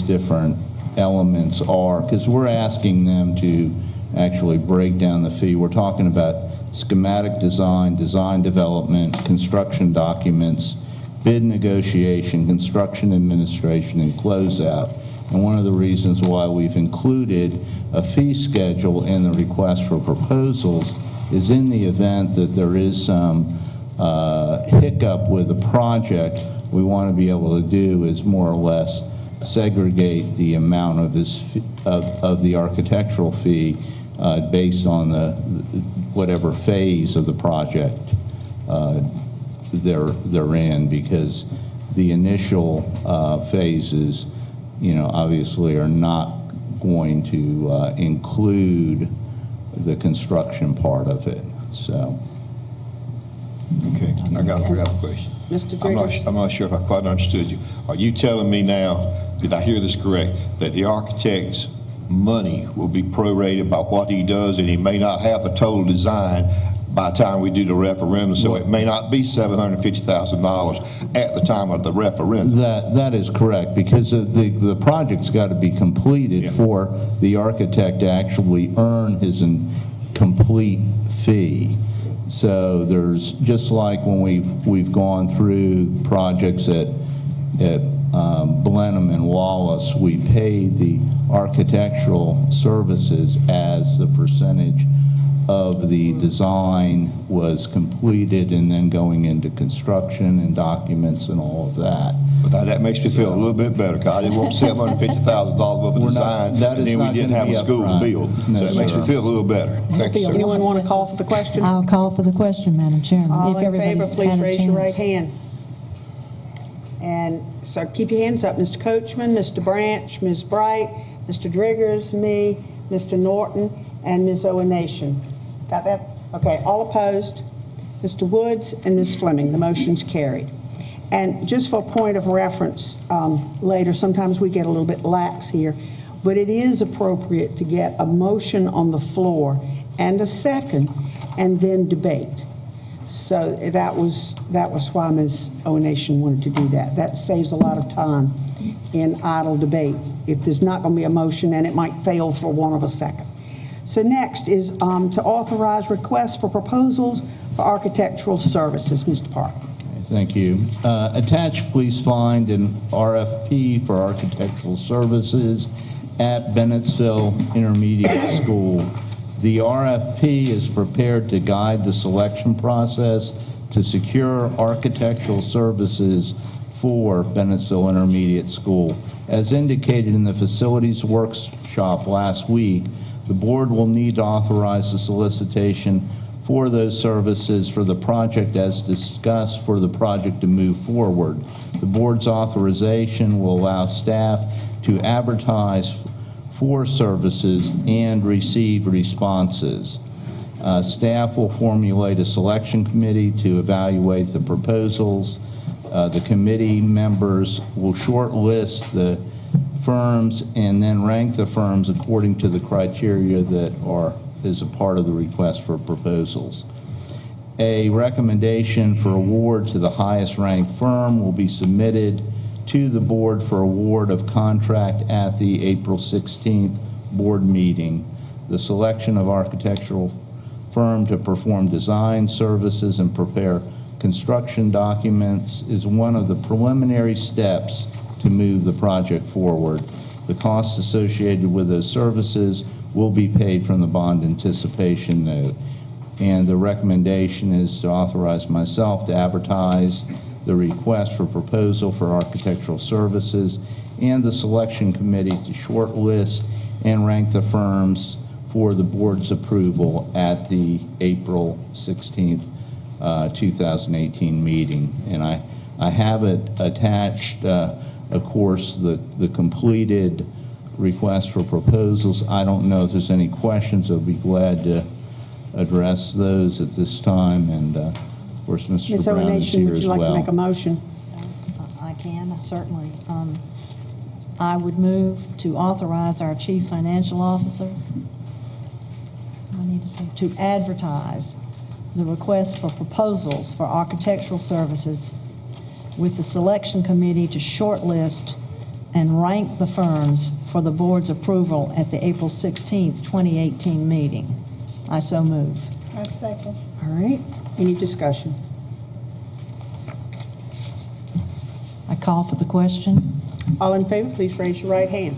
different elements are, because we're asking them to actually break down the fee. We're talking about schematic design, design development, construction documents, bid negotiation, construction administration, and closeout. And one of the reasons why we've included a fee schedule in the request for proposals is in the event that there is some hiccup with the project, we want to be able to do is more or less segregate the amount of the architectural fee based on whatever phase of the project they're in, because the initial phases, obviously are not going to include the construction part of it. So. Okay, I got a question. Mr. Driggers? I'm not sure if I quite understood you. Are you telling me now, did I hear this correct, that the architect's money will be prorated by what he does, and he may not have a total design by the time we do the referendum, so it may not be $750,000 at the time of the referendum? That is correct, because the project's got to be completed for the architect to actually earn his complete fee. So there's, just like when we've gone through projects at Blenheim and Wallace, we paid the architectural services as the percentage of the design was completed and then going into construction and documents and all of that. But that makes me feel a little bit better, because I didn't want $750,000 worth of design, and then we didn't have a school to build. So it makes me feel a little better. Thank you, sir. Anyone want to call for the question? I'll call for the question, Madam Chairman. All if in favor, everybody's please had a raise your right chance. hand. And so keep your hands up. Mr. Coachman, Mr. Branch, Ms. Bright, Mr. Driggers, me, Mr. Norton, and Ms. Owenation. Got that? Okay, all opposed? Mr. Woods and Ms. Fleming. The motion's carried. And just for a point of reference, later, sometimes we get a little bit lax here, but it is appropriate to get a motion on the floor and a second, and then debate. So that was why Ms. O'Nation wanted to do that. That saves a lot of time in idle debate if there's not going to be a motion and it might fail for want of a second. So next is to authorize requests for proposals for architectural services. Mr. Park. Thank you. Attached, please find an RFP for architectural services at Bennettsville Intermediate School. The RFP is prepared to guide the selection process to secure architectural services for Bennettsville Intermediate School. As indicated in the facilities workshop last week, the board will need to authorize the solicitation for those services for the project as discussed for the project to move forward. The board's authorization will allow staff to advertise for services and receive responses. Staff will formulate a selection committee to evaluate the proposals. The committee members will shortlist the firms and then rank the firms according to the criteria that is a part of the request for proposals. A recommendation for award to the highest ranked firm will be submitted to the board for award of contract at the April 16th board meeting. The selection of architectural firm to perform design services and prepare construction documents is one of the preliminary steps to move the project forward. The costs associated with those services will be paid from the bond anticipation note. And the recommendation is to authorize myself to advertise the request for proposal for architectural services and the selection committee to shortlist and rank the firms for the board's approval at the April 16th, 2018 meeting. And I have it attached, of course, the completed request for proposals. I don't know if there's any questions. I'll be glad to address those at this time. And of course, Mr. Ms. Brown is O'Nation, here would as you like well. to make a motion? I can, certainly. I would move to authorize our Chief Financial Officer, to advertise the request for proposals for architectural services with the selection committee to shortlist and rank the firms for the board's approval at the April 16th, 2018 meeting. I so move. I second. All right. Any discussion? I call for the question. All in favor, please raise your right hand.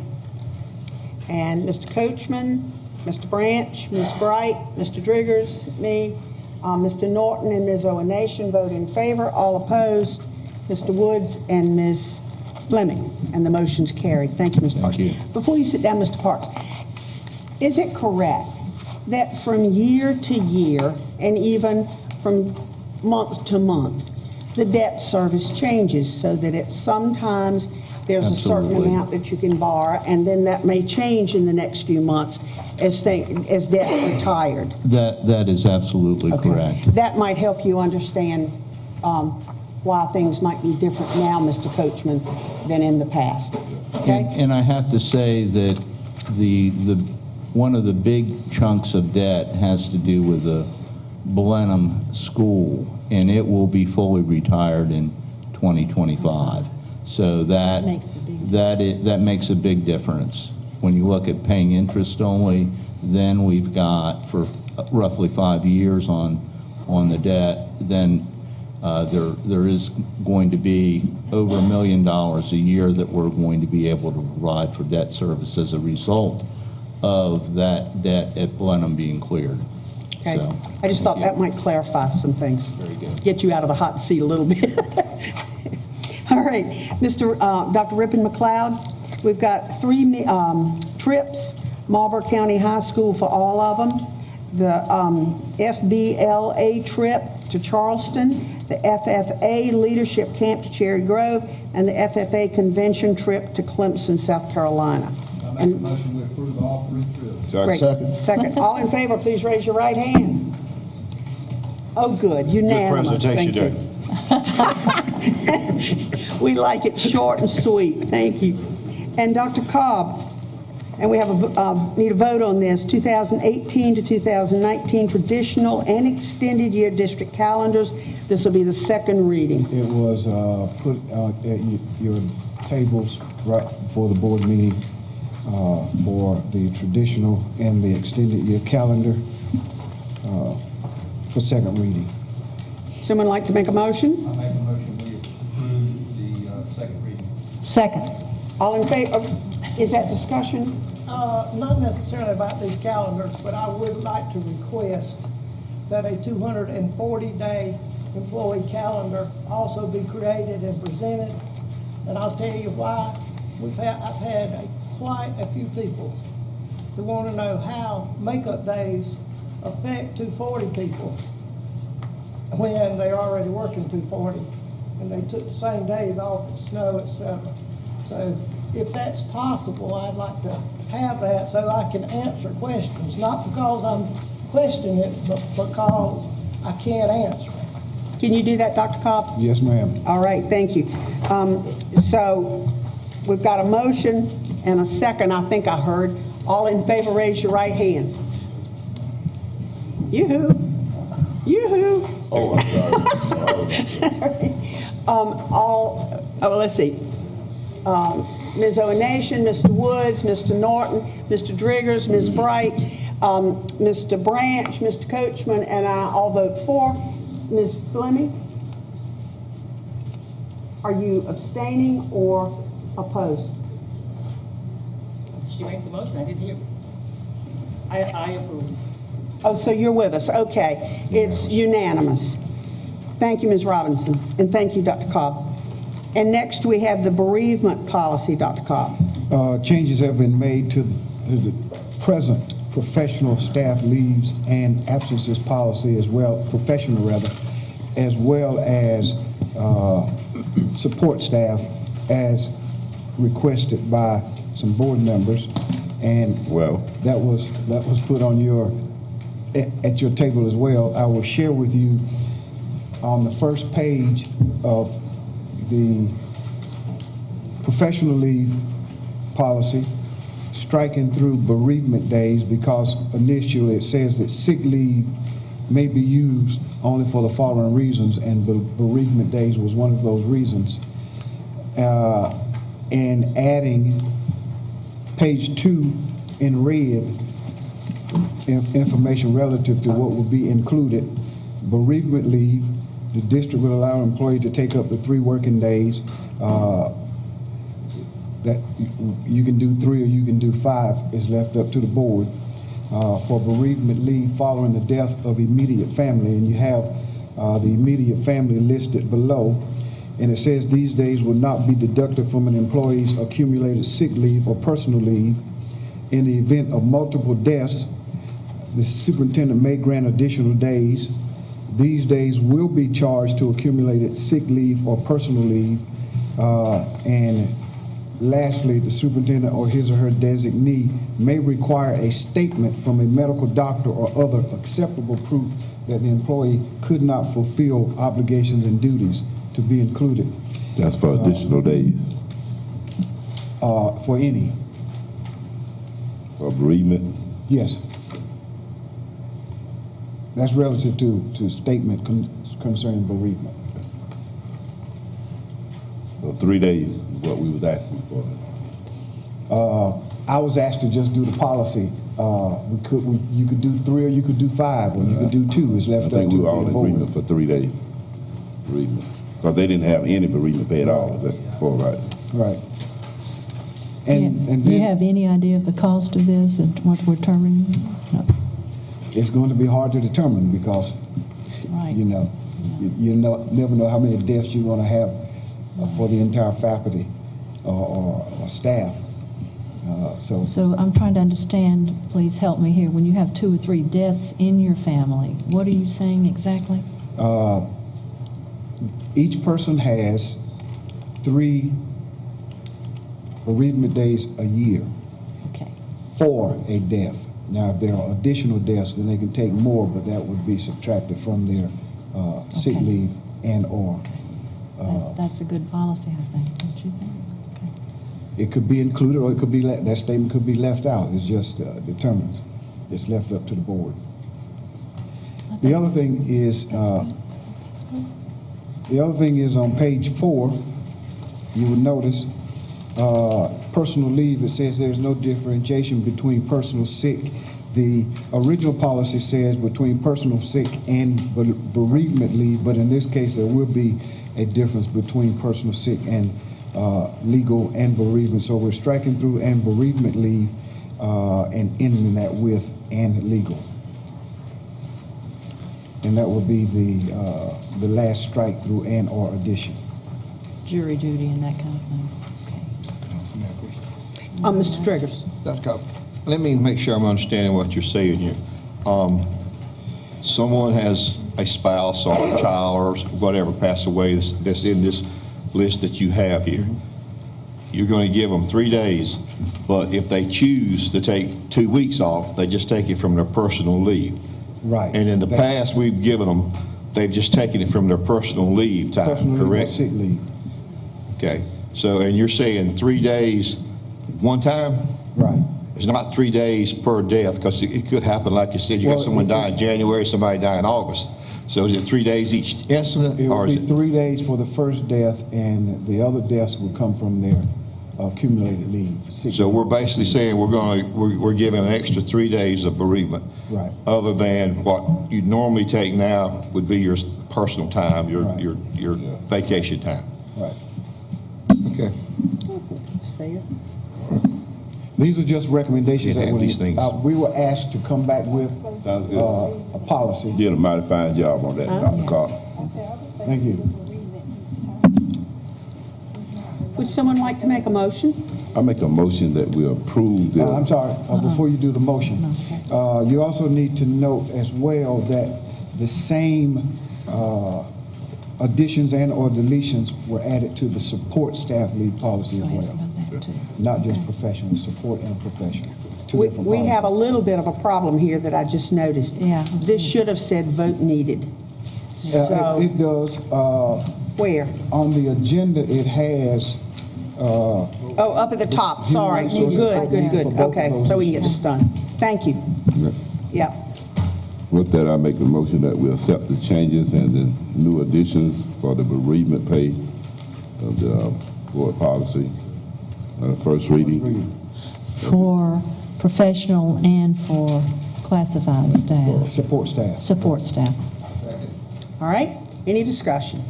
And Mr. Coachman, Mr. Branch, Ms. Bright, Mr. Driggers, me, Mr. Norton, and Ms. O'Nation vote in favor. All opposed, Mr. Woods and Ms. Fleming. And the motion's carried. Thank you, Mr. Parks. Thank you. Before you sit down, Mr. Parks, is it correct that from year to year, and even from month to month, the debt service changes so that it sometimes there's a certain Absolutely. amount that you can borrow, and then that may change in the next few months as debt retired? That is absolutely correct. That might help you understand why things might be different now, Mr. Coachman, than in the past. Okay? And I have to say that one of the big chunks of debt has to do with the Blenheim School, and it will be fully retired in 2025. So that makes a big difference. When you look at paying interest only, then we've got for roughly 5 years on the debt, then there is going to be over $1 million a year that we're going to be able to provide for debt service as a result of that debt at Blenheim being cleared. Okay. So, I just thought that might clarify some things. Very good. Get you out of the hot seat a little bit. All right, Dr. Rippon McLeod, we've got 3 trips, Marlboro County High School for all of them, the FBLA trip to Charleston, the FFA Leadership Camp to Cherry Grove, and the FFA Convention trip to Clemson, South Carolina. I make a motion we approve all 3 trips. Great. Second. All in favor, please raise your right hand. Oh, good. Unanimous. presentation Thank you. We like it short and sweet. Thank you. And Dr. Cobb, And we have need a vote on this, 2018 to 2019 traditional and extended year district calendars. This will be the second reading. It was put at your tables right before the board meeting for the traditional and the extended year calendar for second reading. Someone like to make a motion? I make a motion we approve the second reading. Second. All in favor? Is that discussion? Not necessarily about these calendars, but I would like to request that a 240-day employee calendar also be created and presented. And I'll tell you why. I've had quite a few people to want to know how makeup days affect 240 people when they're already working 240 and they took the same days off at snow, etc. So if that's possible, I'd like to have that so I can answer questions, not because I'm questioning it, but because I can't answer it. Can you do that, Dr. Cobb? Yes, ma'am. All right, thank you. So we've got a motion and a second, I think I heard. All in favor, raise your right hand. Yoo-hoo. Yoo-hoo. Oh, I'm sorry. Let's see. Ms. O'Nation, Mr. Woods, Mr. Norton, Mr. Driggers, Ms. Bright, Mr. Branch, Mr. Coachman, and I all vote for. Ms. Fleming, are you abstaining or opposed? She made the motion, I didn't hear. I approve. Oh, so you're with us, okay. It's unanimous. Thank you, Ms. Robinson, and thank you, Dr. Cobb. And next we have the bereavement policy, Dr. Cobb. Changes have been made to the present professional staff leaves and absences policy as well, professional rather, as well as support staff as requested by some board members. And well, that was put on at your table as well. I will share with you on the first page of the professional leave policy, striking through bereavement days, because initially it says that sick leave may be used only for the following reasons, and bereavement days was one of those reasons. And adding page 2 in red, information relative to what will be included. Bereavement leave, the district will allow an employee to take up to 3 working days. That you can do 3 or you can do 5 is left up to the board. For bereavement leave following the death of immediate family, and you have the immediate family listed below, and it says these days will not be deducted from an employee's accumulated sick leave or personal leave. In the event of multiple deaths, the superintendent may grant additional days. These days will be charged to accumulated sick leave or personal leave. And lastly, the superintendent or his or her designee may require a statement from a medical doctor or other acceptable proof that the employee could not fulfill obligations and duties to be included. That's for additional days. For any. For bereavement? Yes. That's relative to statement concerning bereavement. So 3 days is what we was asking for. I was asked to just do the policy. You could do 3 or you could do 5 or you could do 2. It's left up to the board. I think we were all in agreement for 3 days bereavement, because they didn't have any bereavement pay at all. Is that before, right? Right. And Do you then have any idea of the cost of this and what we're determining? No. it's going to be hard to determine because, Right. you never know how many deaths you're going to have for the entire faculty or staff. So I'm trying to understand, please help me here. When you have 2 or 3 deaths in your family, what are you saying exactly? Each person has 3 bereavement days a year. Okay. For a death. Now, if there are additional deaths, then they can take more, but that would be subtracted from their sick Okay. leave and or. That's a good policy, I think, don't you think? Okay. It could be included, or it could be, that statement could be left out. It's just determined. It's left up to the board. The other thing is, on page 4, you would notice, personal leave, it says there's no differentiation between personal sick. The original policy says between personal sick and bereavement leave, but in this case, there will be a difference between personal sick and legal and bereavement. So we're striking through and bereavement leave and ending that with and legal. And that will be the last strike through and or addition. Jury duty and that kind of thing. Mr. Triggers. Dr. Cobb, let me make sure I'm understanding what you're saying here. Someone has a spouse or a child or whatever passed away that's in this list that you have here. You're going to give them 3 days, but if they choose to take 2 weeks off, they just take it from their personal leave. Right. And in the past, we've given them, they've just taken it from their personal leave time, Personal correct? leave or sick leave. Okay. So, and you're saying 3 days one time? Right. It's not 3 days per death, because it could happen, like you said, you got someone die in January, somebody die in August. So is it 3 days each incident? It or will is be it 3 days for the first death, and the other deaths will come from their accumulated leave. So we're basically saying we're giving an extra 3 days of bereavement. Right. Other than what you normally take now would be your personal time, your vacation time. Right. Okay. That's fair. These are just recommendations Can't that have these things. we were asked to come back with a policy. Did a mighty fine job on that, Dr. Carter. Thank you. Would someone like to make a motion? I make a motion that we approve the. I'm sorry, before you do the motion, you also need to note as well that the same additions and or deletions were added to the support staff leave policy as well. Not just professional, support and professional. We have a little bit of a problem here that I just noticed. Yeah. This should have said vote needed. So, It does. where? On the agenda, it has. Oh, up at the top, Human sorry. resources Good. for both Okay, of those so we can get issues. this done. Thank you. Yeah. With that, I make the motion that we accept the changes and the new additions for the bereavement pay of the board policy, first reading. For professional and for classified staff. Support staff. Support staff. All right, any discussion?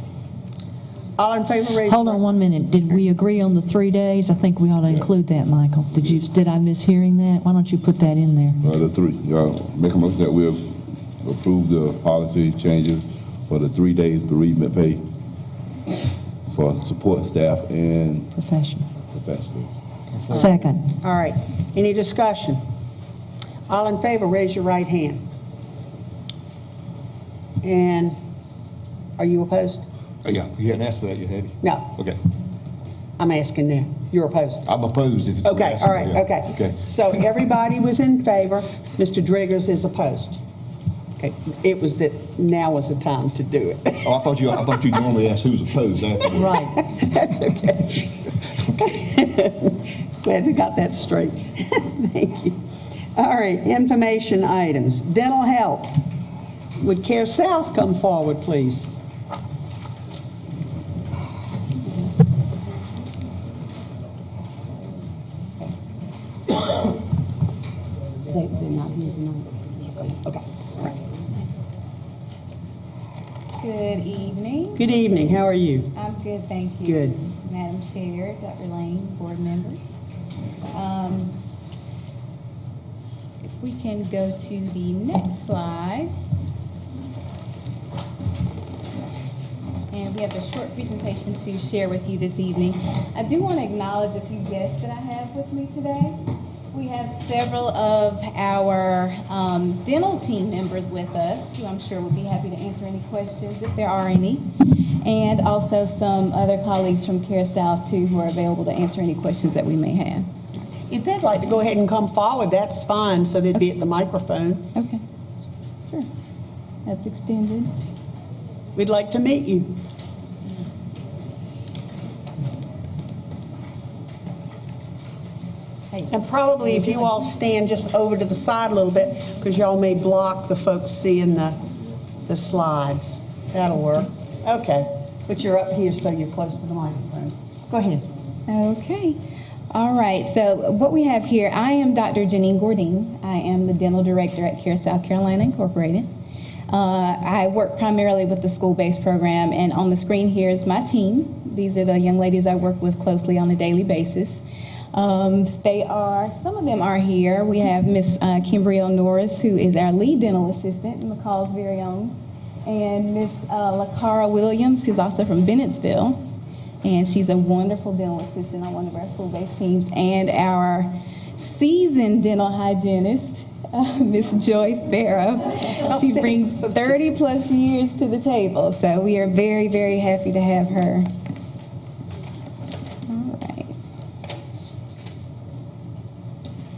All in favor, raise Hold on 1 minute. Did we agree on the 3 days? I think we ought to include that, Michael. Did I miss hearing that? Why don't you put that in there? The three. Make a motion that we approve the policy changes for the 3 days bereavement pay for support staff and Professional. professionals. Second. All right, any discussion? All in favor, raise your right hand. And are you opposed? Yeah, you hadn't asked for that yet, have you? No, Okay. I'm asking now. You're opposed? I'm opposed if it's. Okay, all right, Yeah. okay. Okay. So everybody was in favor, Mr. Driggers is opposed. Okay, it was that now was the time to do it. Oh, I thought you normally ask who's opposed afterwards. Right. That's okay. Glad we got that straight. Thank you. All right, information items. Dental health. Would Care South come forward, please? They're not here tonight. Okay, all right. Good evening. Good evening, how are you? I'm good, thank you. Good. Madam Chair, Dr. Lane, board members. If we can go to the next slide. And we have a short presentation to share with you this evening. I do want to acknowledge a few guests that I have with me today. We have several of our dental team members with us, who I'm sure will be happy to answer any questions if there are any. And also some other colleagues from Care South too, who are available to answer any questions that we may have. If they'd like to go ahead and come forward, that's fine, so they'd be at the microphone. Okay, sure. That's extended. We'd like to meet you. And probably if you all stand just over to the side a little bit, because y'all may block the folks seeing the slides. That'll work. Okay, but you're up here so you're close to the microphone. Go ahead. Okay. All right. So what we have here, I am Dr. Janine Gordine. I am the dental director at Care South Carolina Incorporated. I work primarily with the school-based program, and on the screen here is my team. These are the young ladies I work with closely on a daily basis. Some of them are here. We have Miss Kimbrielle Norris, who is our lead dental assistant, McCall's very own, and Miss LaCara Williams, who's also from Bennettsville, and she's a wonderful dental assistant on one of our school-based teams, and our seasoned dental hygienist, Miss Joyce Farrow. She brings 30 plus years to the table, so we are very, very happy to have her. All right.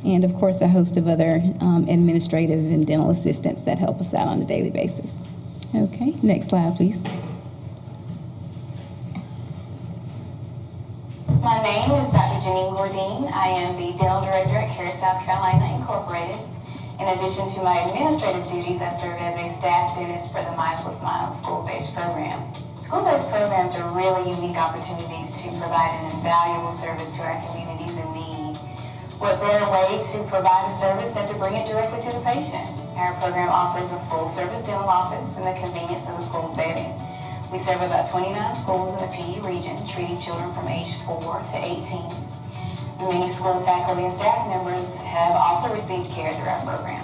And of course, a host of other administrative and dental assistants that help us out on a daily basis. Okay, next slide, please. My name is Dr. Janine Gordine. I am the dental director at Care South Carolina Incorporated. In addition to my administrative duties, I serve as a staff dentist for the Miles to Smiles school-based program. School-based programs are really unique opportunities to provide an invaluable service to our communities in need. What better way to provide a service than to bring it directly to the patient? Our program offers a full-service dental office in the convenience of the school setting. We serve about 29 schools in the PD region, treating children from age 4 to 18. Many school faculty and staff members have also received care through our program.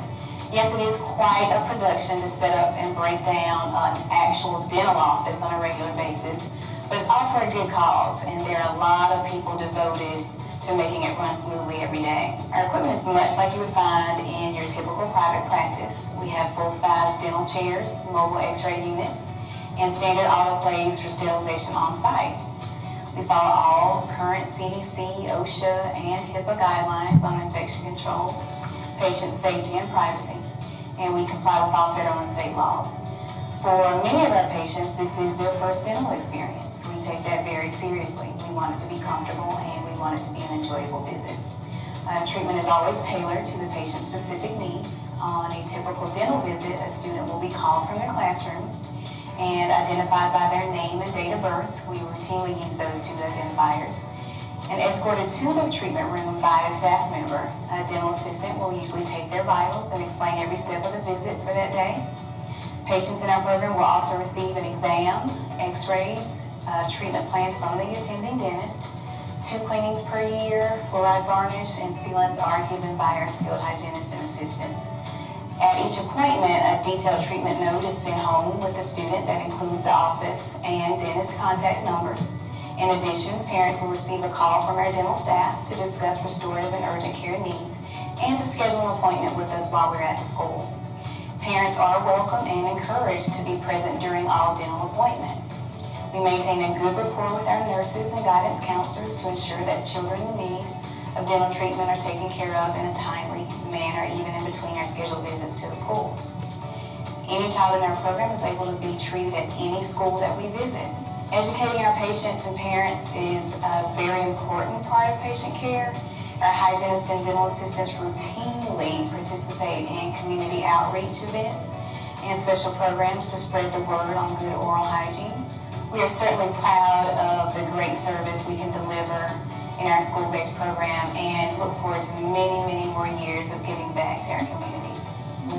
Yes, it is quite a production to set up and break down an actual dental office on a regular basis, but it's all for a good cause, and there are a lot of people devoted to making it run smoothly every day. Our equipment is much like you would find in your typical private practice. We have full-size dental chairs, mobile x-ray units, and standard autoclaves for sterilization on site. We follow all current CDC, OSHA, and HIPAA guidelines on infection control, patient safety, and privacy, and we comply with all federal and state laws. For many of our patients, this is their first dental experience. We take that very seriously. We want it to be comfortable, and we want it to be an enjoyable visit. Treatment is always tailored to the patient's specific needs. On a typical dental visit, a student will be called from their classroom and identified by their name and date of birth. We routinely use those two identifiers. And escorted to the treatment room by a staff member. A dental assistant will usually take their vitals and explain every step of the visit for that day. Patients in our program will also receive an exam, x-rays, treatment plan from the attending dentist. 2 cleanings per year, fluoride varnish, and sealants are given by our skilled hygienist and assistants. At each appointment, a detailed treatment note is sent home with the student that includes the office and dentist contact numbers. In addition, parents will receive a call from our dental staff to discuss restorative and urgent care needs and to schedule an appointment with us while we're at the school. Parents are welcome and encouraged to be present during all dental appointments. We maintain a good rapport with our nurses and guidance counselors to ensure that children in need of dental treatment are taken care of in a timely manner, even in between our scheduled visits to the schools. Any child in our program is able to be treated at any school that we visit. Educating our patients and parents is a very important part of patient care. Our hygienists and dental assistants routinely participate in community outreach events and special programs to spread the word on good oral hygiene. We are certainly proud of the great service we can deliver in our school-based program and look forward to many, many more years of giving back to our communities.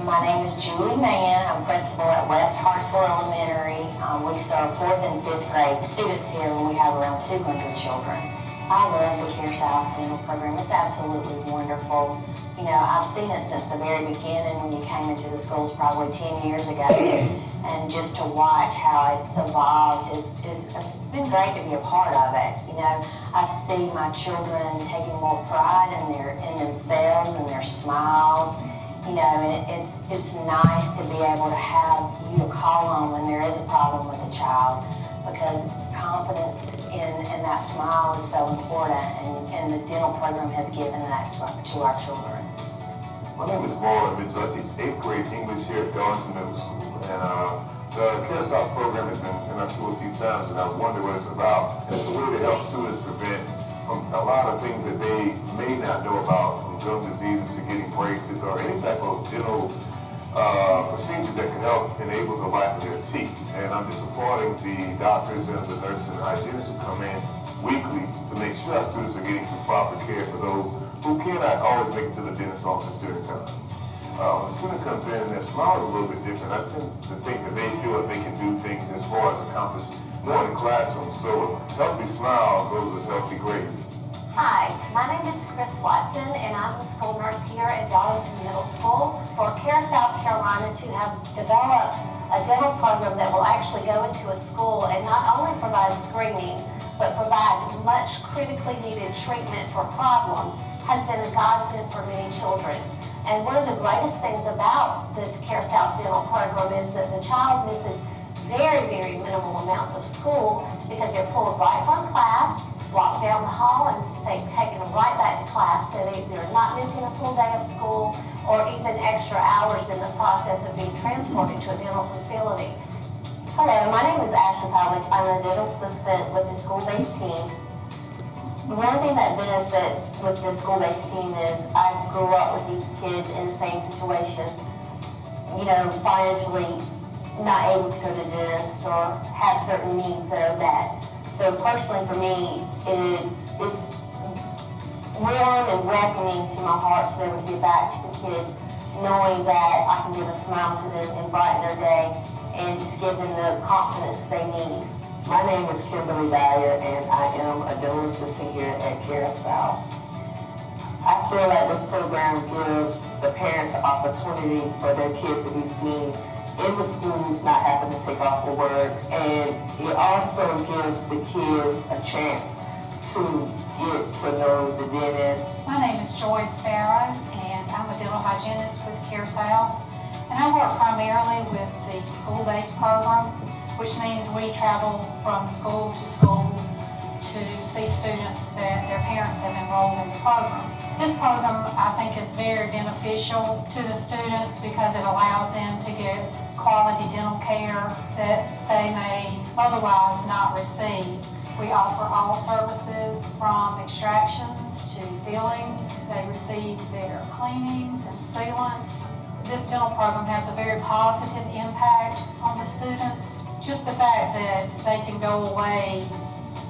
My name is Julie Mann. I'm principal at West Hartsville Elementary. We serve 4th and 5th grade students here, and we have around 200 children. I love the Care South dental program. It's absolutely wonderful. You know, I've seen it since the very beginning when you came into the schools probably 10 years ago. And just to watch how it's evolved, it's been great to be a part of it. You know, I see my children taking more pride in themselves and their smiles. You know, and it's nice to be able to have you to call on when there is a problem with a child, because confidence in that smile is so important, and the dental program has given that to our children. My name is Marlboro. I teach 8th grade English here at Darlington Middle School, and the Care South program has been in our school a few times, and I wonder what it's about. And it's a way to help students prevent from a lot of things that they may not know about, from gum diseases to getting braces or any type of dental procedures that can help enable the life of their teeth. And I'm just supporting the doctors and the nurses and hygienists who come in weekly to make sure our students are getting some proper care for those who cannot always make it to the dentist's office during times. When a student comes in and their smile is a little bit different, I tend to think that they feel that they can do things as far as accomplish more in the classroom. So a healthy smile goes with healthy grades. Hi, my name is Chris Watson, and I'm the school nurse here at Darlington Middle School. For CARE South Carolina to have developed a dental program that will actually go into a school and not only provide screening, but provide much critically needed treatment for problems has been a godsend for many children. And one of the greatest things about the CARE South dental program is that the child misses very, very minimal amounts of school because they're pulled right from class, walk down the hall, and taken right back to class. So they're not missing a full day of school or even extra hours in the process of being transported to a dental facility. Hello, my name is Ashley Powledge. I'm a dental assistant with the school-based team. One thing that benefits with the school-based team is I grew up with these kids in the same situation, you know, financially not able to go to the dentist or have certain needs that are met. So personally for me, it is warm and welcoming to my heart to be able to give back to the kids, knowing that I can give a smile to them and brighten their day and just give them the confidence they need. My name is Kimberly Dyer, and I am a dental assistant here at CARE South. I feel like this program gives the parents the opportunity for their kids to be seen in the schools, not having to take off for work, and it also gives the kids a chance to get to know the dentist. My name is Joyce Sparrow, and I'm a dental hygienist with CARE South, and I work primarily with the school-based program, which means we travel from school to see students that their parents have enrolled in the program. This program, I think, is very beneficial to the students because it allows them to get quality dental care that they may otherwise not receive. We offer all services from extractions to fillings. They receive their cleanings and sealants. This dental program has a very positive impact on the students. Just the fact that they can go away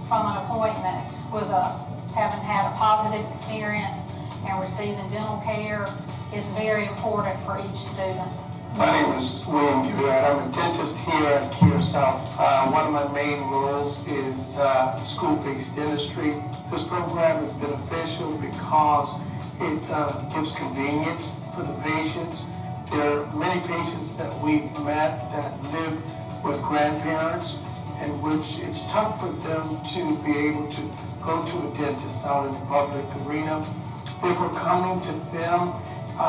from an appointment with having had a positive experience and receiving dental care is very important for each student. My name is William Gilliard. I'm a dentist here at CARE South. One of my main roles is school-based dentistry. This program is beneficial because it gives convenience for the patients. There are many patients that we've met that live with grandparents, in which it's tough for them to be able to go to a dentist out in the public arena. Therefore, coming to them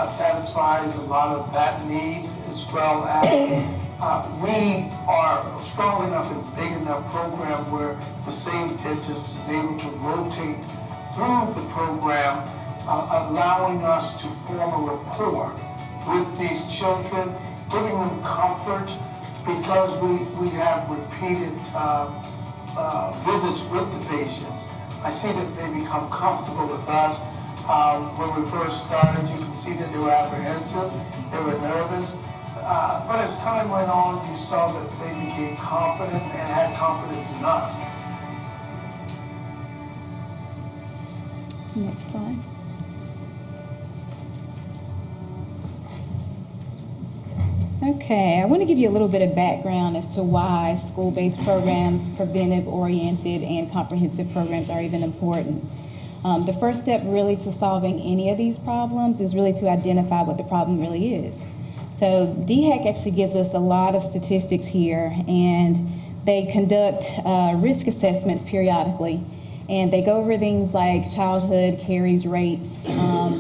satisfies a lot of that needs, as well as we are strong enough and big enough program where the same dentist is able to rotate through the program, allowing us to form a rapport with these children, giving them comfort, because we have repeated visits with the patients. I see that they become comfortable with us. When we first started, you can see that they were apprehensive, they were nervous. But as time went on, you saw that they became confident and had confidence in us. Next slide. Okay, I want to give you a little bit of background as to why school-based programs, preventive-oriented, and comprehensive programs are even important. The first step really to solving any of these problems is really to identify what the problem really is. So DHEC actually gives us a lot of statistics here, and they conduct risk assessments periodically. And they go over things like childhood caries rates.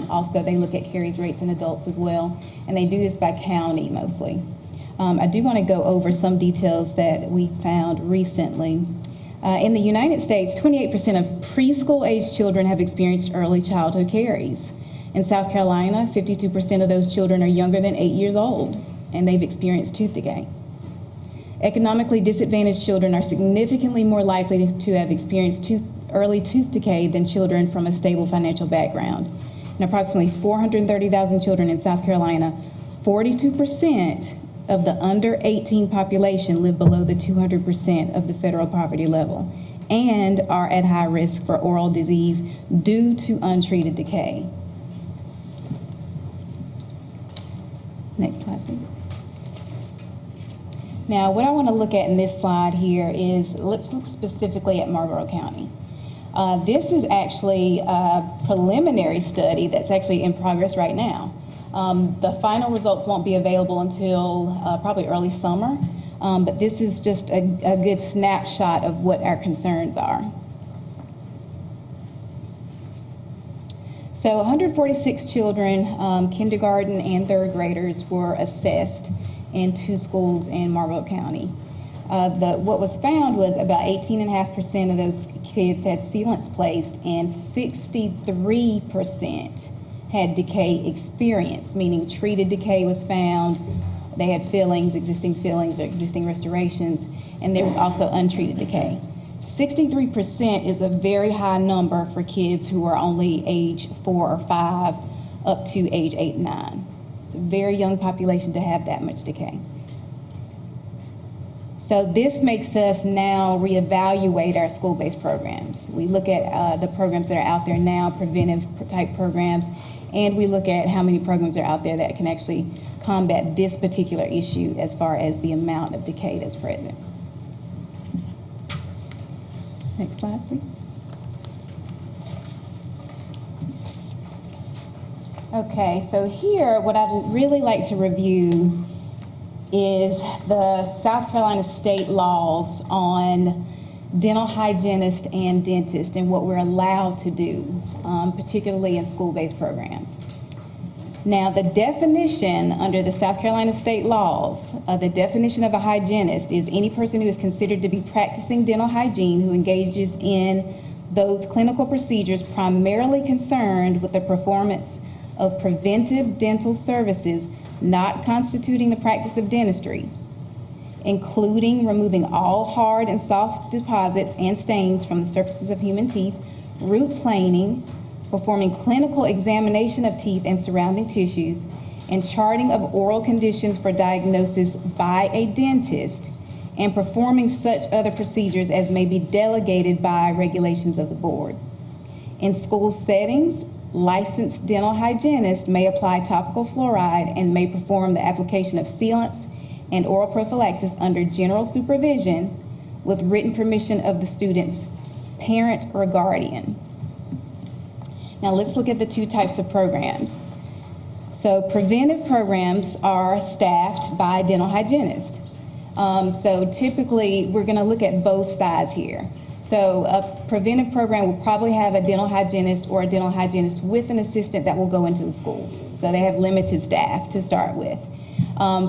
Also, they look at caries rates in adults as well. And they do this by county mostly. I do want to go over some details that we found recently. In the United States, 28% of preschool-age children have experienced early childhood caries. In South Carolina, 52% of those children are younger than 8 years old, and they've experienced tooth decay. Economically disadvantaged children are significantly more likely to have experienced early tooth decay than children from a stable financial background. In approximately 430,000 children in South Carolina, 42% of the under 18 population live below the 200% of the federal poverty level and are at high risk for oral disease due to untreated decay. Next slide, please. Now, what I want to look at in this slide here is, let's look specifically at Marlboro County. This is actually a preliminary study that's actually in progress right now. The final results won't be available until probably early summer, but this is just a good snapshot of what our concerns are. So 146 children, kindergarten and third graders, were assessed in 2 schools in Marlboro County. What was found was about 18.5% of those kids had sealants placed, and 63% had decay experience, meaning treated decay was found. They had fillings, existing fillings or existing restorations, and there was also untreated decay. 63% is a very high number for kids who are only age 4 or 5 up to age 8 and 9. It's a very young population to have that much decay. So this makes us now reevaluate our school-based programs. We look at the programs that are out there now, preventive type programs, and we look at how many programs are out there that can actually combat this particular issue as far as the amount of decay that's present. Next slide, please. Okay, so here, what I'd really like to review is the South Carolina state laws on dental hygienist and dentist and what we're allowed to do, particularly in school-based programs. Now, the definition under the South Carolina state laws, the definition of a hygienist is any person who is considered to be practicing dental hygiene who engages in those clinical procedures primarily concerned with the performance of preventive dental services not constituting the practice of dentistry, including removing all hard and soft deposits and stains from the surfaces of human teeth, root planing, performing clinical examination of teeth and surrounding tissues, and charting of oral conditions for diagnosis by a dentist, and performing such other procedures as may be delegated by regulations of the board. In school settings, licensed dental hygienists may apply topical fluoride and may perform the application of sealants and oral prophylaxis under general supervision with written permission of the student's parent or guardian. Now let's look at the 2 types of programs. So preventive programs are staffed by dental hygienists. So typically we're going to look at both sides here. So a preventive program will probably have a dental hygienist or a dental hygienist with an assistant that will go into the schools. So they have limited staff to start with.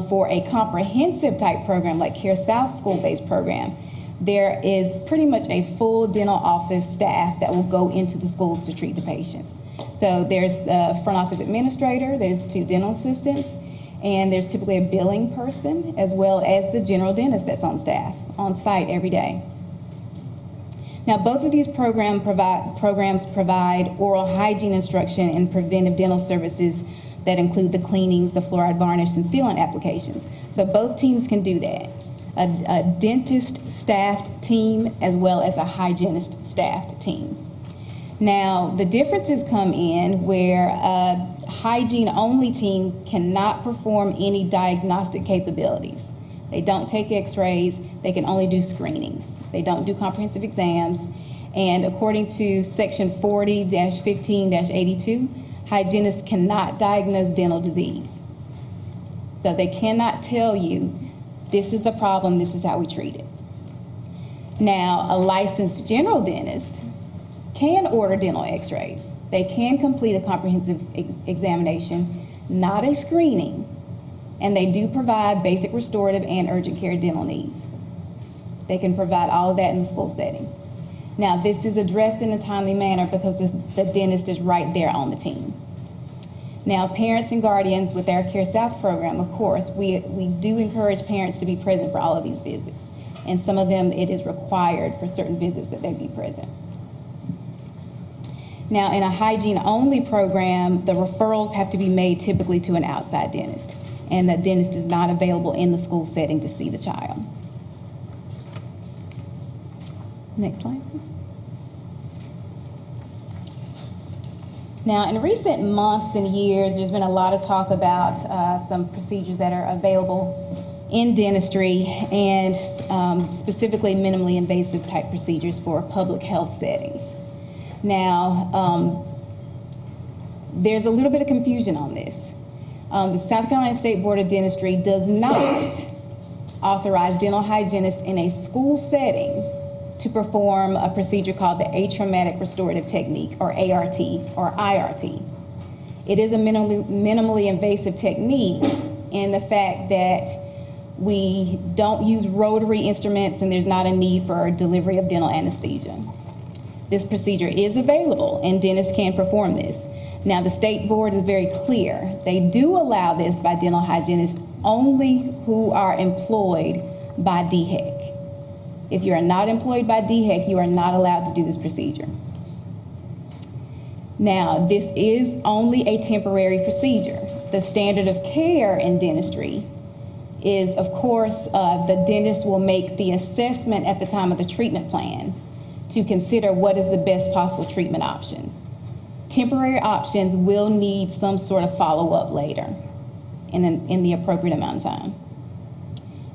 For a comprehensive type program like Care South school-based program, there is pretty much a full dental office staff that will go into the schools to treat the patients. So there's the front office administrator, there's 2 dental assistants, and there's typically a billing person as well as the general dentist that's on staff, on site every day. Now, both of these programs provide oral hygiene instruction and preventive dental services that include the cleanings, the fluoride varnish, and sealant applications. So both teams can do that. A dentist staffed team as well as a hygienist staffed team. Now, the differences come in where a hygiene only team cannot perform any diagnostic capabilities. They don't take x-rays, they can only do screenings. They don't do comprehensive exams, and according to section 40-15-82, hygienists cannot diagnose dental disease. So they cannot tell you, this is the problem, this is how we treat it. Now, a licensed general dentist can order dental x-rays. They can complete a comprehensive examination, not a screening, and they do provide basic restorative and urgent care dental needs. They can provide all of that in the school setting. Now, this is addressed in a timely manner because the dentist is right there on the team. Now, parents and guardians with our Care South program, of course, we do encourage parents to be present for all of these visits. And some of them, it is required for certain visits that they be present. Now, in a hygiene-only program, the referrals have to be made typically to an outside dentist, and the dentist is not available in the school setting to see the child. Next slide, please. Now, in recent months and years, there's been a lot of talk about some procedures that are available in dentistry, and specifically minimally invasive type procedures for public health settings. Now, there's a little bit of confusion on this. The South Carolina State Board of Dentistry does not authorize dental hygienists in a school setting to perform a procedure called the atraumatic restorative technique, or ART, or IRT. It is a minimally invasive technique in the fact that we don't use rotary instruments and there's not a need for delivery of dental anesthesia. This procedure is available and dentists can perform this. Now, the state board is very clear. They do allow this by dental hygienists only who are employed by DHEC. If you are not employed by DHEC, you are not allowed to do this procedure. Now, this is only a temporary procedure. The standard of care in dentistry is, of course, the dentist will make the assessment at the time of the treatment plan to consider what is the best possible treatment option. Temporary options will need some sort of follow-up later in the appropriate amount of time.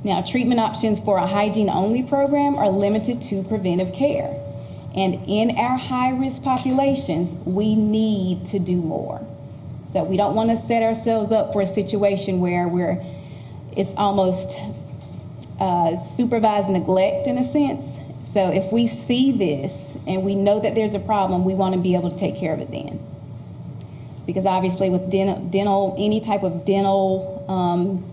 Now, treatment options for a hygiene-only program are limited to preventive care. And in our high-risk populations, we need to do more. So we don't want to set ourselves up for a situation where it's almost supervised neglect in a sense. So if we see this and we know that there's a problem, we want to be able to take care of it then. Because obviously with any type of dental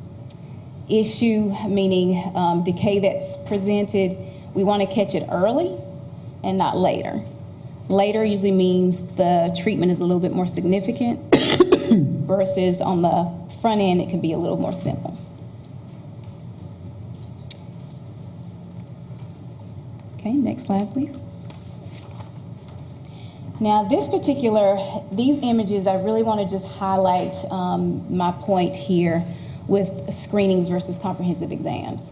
issue, meaning decay that's presented, we want to catch it early and not later. Later usually means the treatment is a little bit more significant versus on the front end it can be a little more simple. Okay, next slide, please. Now, these images, I really want to just highlight my point here with screenings versus comprehensive exams.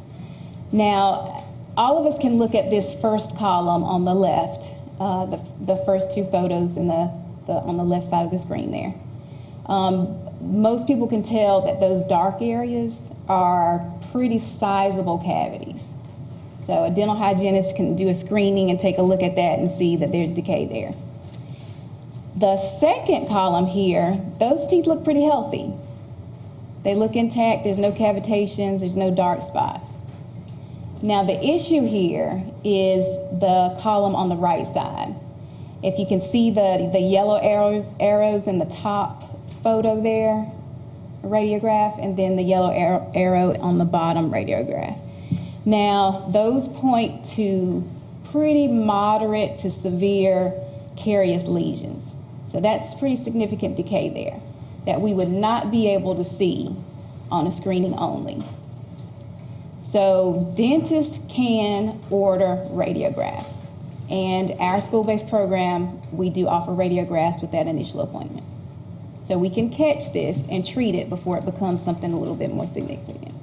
Now, all of us can look at this first column on the left, the first two photos on the left side of the screen there. Most people can tell that those dark areas are pretty sizable cavities. So a dental hygienist can do a screening and take a look at that and see that there's decay there. The second column here, those teeth look pretty healthy. They look intact, there's no cavitations, there's no dark spots. Now the issue here is the column on the right side. If you can see the yellow arrows in the top photo there, radiograph, and then the yellow arrow on the bottom radiograph. Now, those point to pretty moderate to severe carious lesions. So that's pretty significant decay there that we would not be able to see on a screening only. So dentists can order radiographs. And our school-based program, we do offer radiographs with that initial appointment. So we can catch this and treat it before it becomes something a little bit more significant.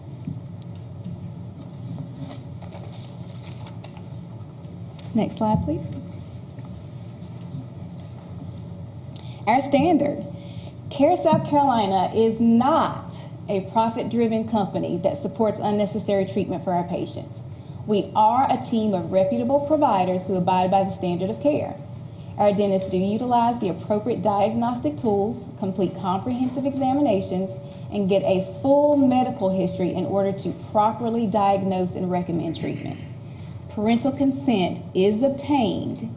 Next slide, please. Our standard. CARE South Carolina is not a profit-driven company that supports unnecessary treatment for our patients. We are a team of reputable providers who abide by the standard of care. Our dentists do utilize the appropriate diagnostic tools, complete comprehensive examinations, and get a full medical history in order to properly diagnose and recommend treatment. Parental consent is obtained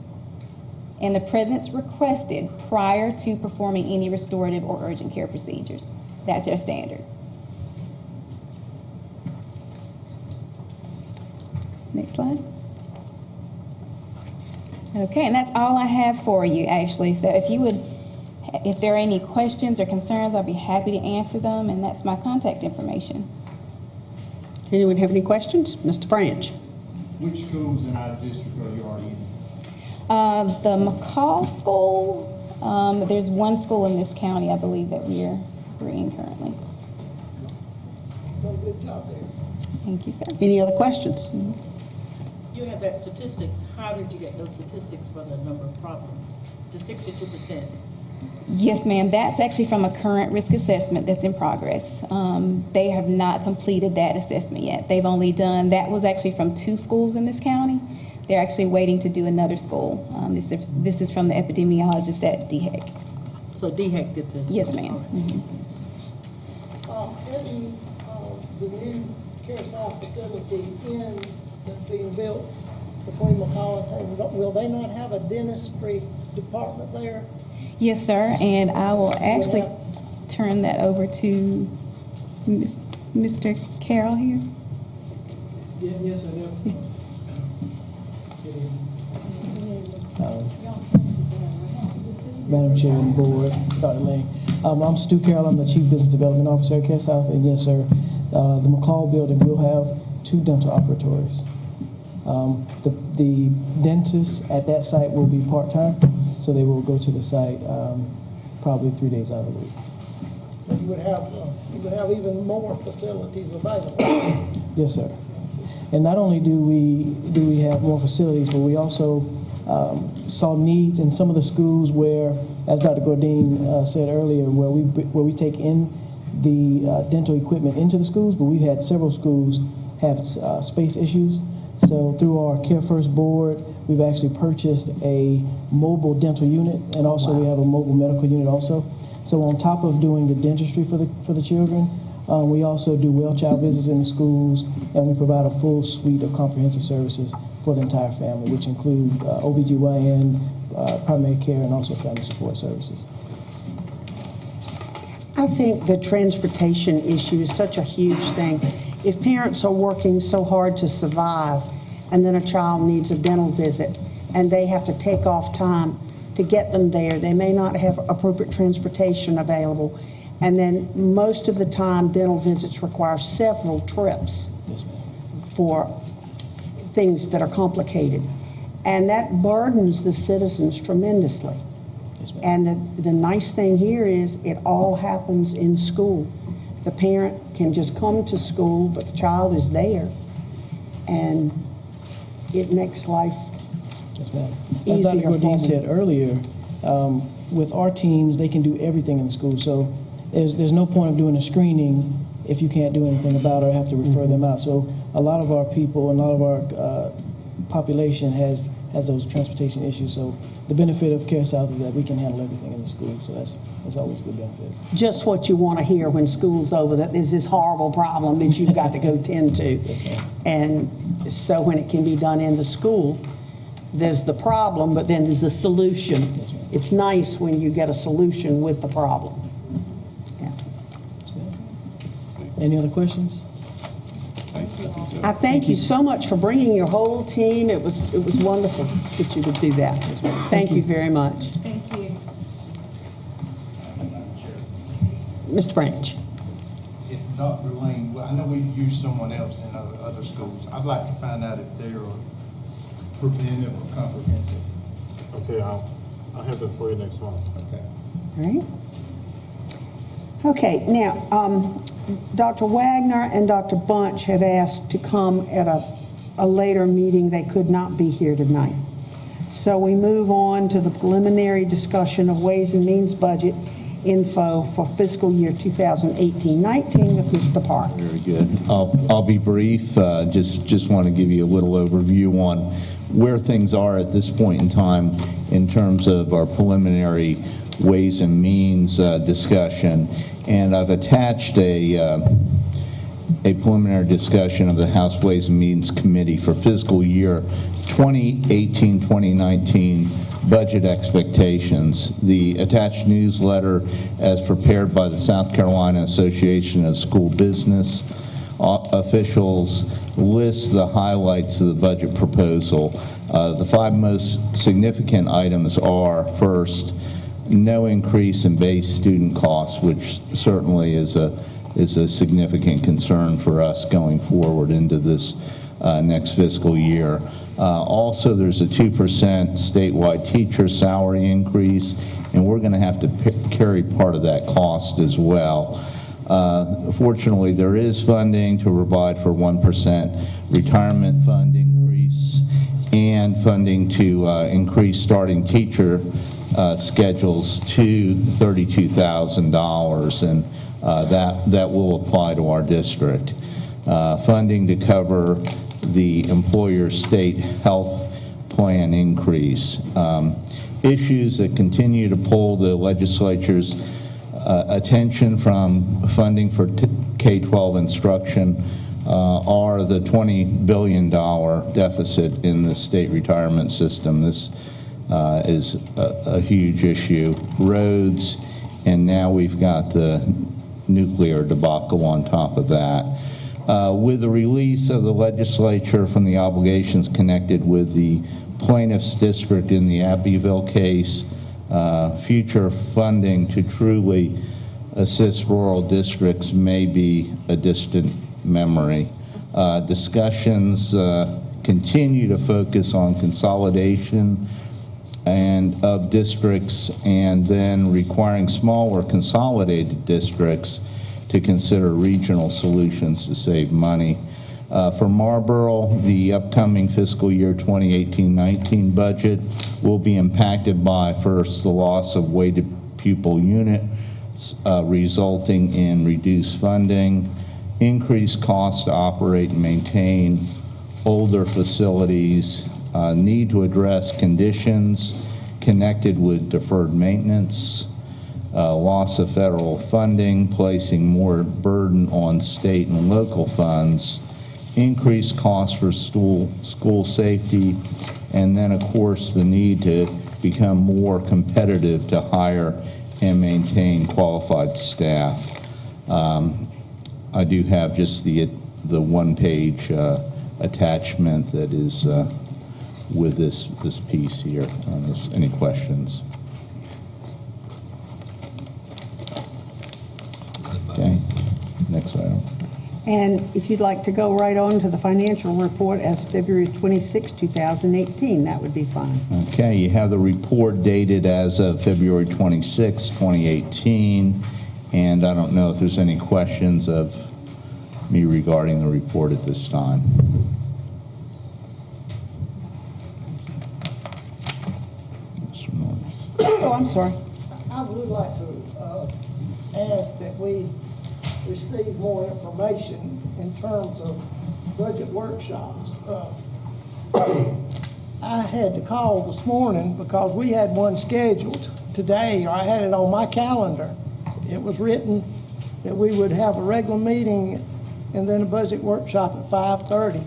and the presence requested prior to performing any restorative or urgent care procedures. That's our standard. Next slide. Okay, and that's all I have for you, actually. So if there are any questions or concerns, I'll be happy to answer them, and that's my contact information. Anyone have any questions? Mr. Branch. Which schools in our district are you already in? The McCall School, There's one school in this county, I believe, that we're in currently. Thank you, sir. Any other questions? You have that statistics. How did you get those statistics for the number of problems? It's a 62%. Yes, ma'am. That's actually from a current risk assessment that's in progress. They have not completed that assessment yet. They've only done, that was actually from 2 schools in this county. They're actually waiting to do another school. This is from the epidemiologist at DHEC. So DHEC did the... Yes, ma'am. In the new Care South facility that's being built between McCall and Taylor, will they not have a dentistry department there? Yes, sir. And I will actually turn that over to Mr. Carroll here. Yes, I do. Madam Chair and Board, Dr. Lane. I'm Stu Carroll. I'm the Chief Business Development Officer at Care South. And yes, sir, the McCall building will have 2 dental operatories. The dentists at that site will be part-time, so they will go to the site probably 3 days out of the week. So you would have even more facilities available. Yes, sir. And not only do we have more facilities, but we also saw needs in some of the schools where, as Dr. Gordine said earlier, where we take in the dental equipment into the schools, but we've had several schools have space issues. So through our Care First board, we've actually purchased a mobile dental unit, and also we have a mobile medical unit also. So on top of doing the dentistry for the children, we also do well child visits in the schools, and we provide a full suite of comprehensive services for the entire family, which include OBGYN, primary care, and also family support services. I think the transportation issue is such a huge thing. If parents are working so hard to survive, and then a child needs a dental visit, and they have to take off time to get them there, they may not have appropriate transportation available. And then most of the time, dental visits require several trips for things that are complicated. And that burdens the citizens tremendously. And the nice thing here is it all happens in school. The parent can just come to school, but the child is there. And it makes life easier. As Dr. Gordine said earlier, with our teams, they can do everything in school. So there's no point of doing a screening if you can't do anything about it or have to refer them out. So a lot of our people and a lot of our population has those transportation issues. So the benefit of Care South is that we can handle everything in the school. So that's always a good benefit. Just what you want to hear when school's over, that there's this horrible problem that you've got to go tend to. And so when it can be done in the school, there's the problem, but then there's a solution. It's nice when you get a solution with the problem. Any other questions? I thank you so much for bringing your whole team. It was wonderful that you would do that. Thank you very much. Thank you. Mr. Branch. If Dr. Lane, well, I know we've used someone else in other schools. I'd like to find out if they're preventive or comprehensive. Okay, I'll have that for you next month. Okay. All right. Okay, now, Dr. Wagner and Dr. Bunch have asked to come at a later meeting. They could not be here tonight. So we move on to the preliminary discussion of Ways and Means budget info for fiscal year 2018-19 with Mr. Park. Very good. I'll be brief. Just want to give you a little overview on where things are at this point in time in terms of our preliminary Ways and Means discussion. And I've attached a preliminary discussion of the House Ways and Means Committee for fiscal year 2018-2019 budget expectations. The attached newsletter, as prepared by the South Carolina Association of School Business officials, lists the highlights of the budget proposal. The 5 most significant items are, first, no increase in base student costs, which certainly is a significant concern for us going forward into this next fiscal year. Also, there's a 2% statewide teacher salary increase, and we're going to have to carry part of that cost as well. Fortunately, there is funding to provide for 1% retirement fund increase and funding to increase starting teacher schedules to $32,000, and that will apply to our district. Funding to cover the employer state health plan increase. Issues that continue to pull the legislature's attention from funding for K-12 instruction are the $20 billion deficit in the state retirement system. This is a huge issue. Roads, and now we've got the nuclear debacle on top of that. With the release of the legislature from the obligations connected with the plaintiff's district in the Abbeville case, future funding to truly assist rural districts may be a distant memory. Discussions continue to focus on consolidation and of districts, and then requiring smaller consolidated districts to consider regional solutions to save money. For Marlboro, the upcoming fiscal year 2018-19 budget will be impacted by, first, the loss of weighted pupil units resulting in reduced funding, increased costs to operate and maintain older facilities, need to address conditions connected with deferred maintenance, loss of federal funding, placing more burden on state and local funds, increased costs for school safety, and then, of course, the need to become more competitive to hire and maintain qualified staff. I do have just the one-page attachment that is with this piece here. Any questions? Okay, next item. And if you'd like to go right on to the financial report as of February 26, 2018, that would be fine. Okay, you have the report dated as of February 26, 2018, and I don't know if there's any questions of me regarding the report at this time. Oh, I'm sorry. I would like to ask that we receive more information in terms of budget workshops. I had to call this morning because we had one scheduled today, or I had it on my calendar. It was written that we would have a regular meeting and then a budget workshop at 5:30.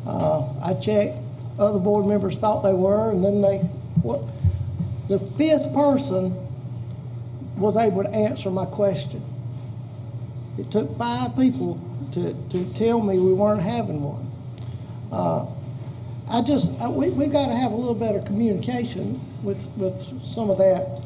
I checked, other board members thought they were, and then the fifth person was able to answer my question. It took 5 people to tell me we weren't having one. We've got to have a little better communication with some of that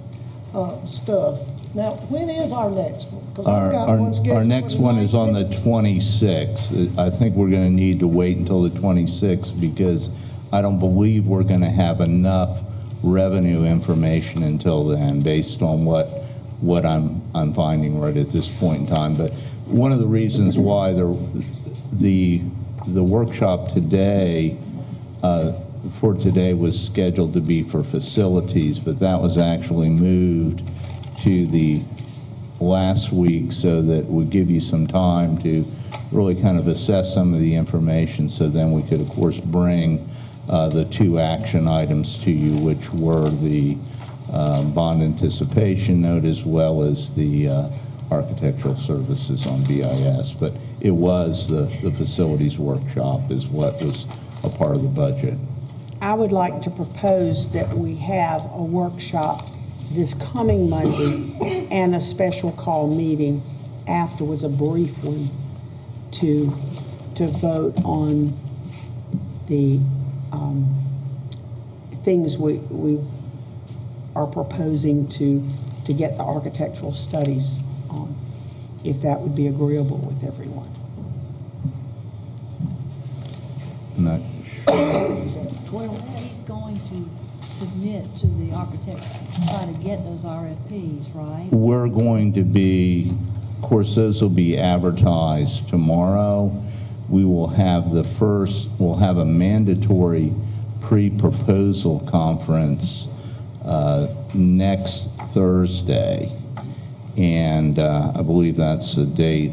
stuff. Now, when is our next one? 'Cause I've got one scheduled our next one is on the 26th. I think we're going to need to wait until the 26th because I don't believe we're going to have enough revenue information until then, based on what I'm finding right at this point in time. But one of the reasons why the workshop today for today was scheduled to be for facilities, but that was actually moved to the last week so that would give you some time to really kind of assess some of the information, so then we could, of course, bring the 2 action items to you, which were the bond anticipation note as well as the architectural services on BIS. But it was the facilities workshop is what was a part of the budget. I would like to propose that we have a workshop this coming Monday and a special call meeting afterwards, a brief one, to vote on the things we are proposing to get the architectural studies on, if that would be agreeable with everyone. I'm not He's going to submit to the architect, try to get those RFPs, right? We're going to be, of course, those will be advertised tomorrow. We will have we'll have a mandatory pre-proposal conference next Thursday. And I believe that's the date,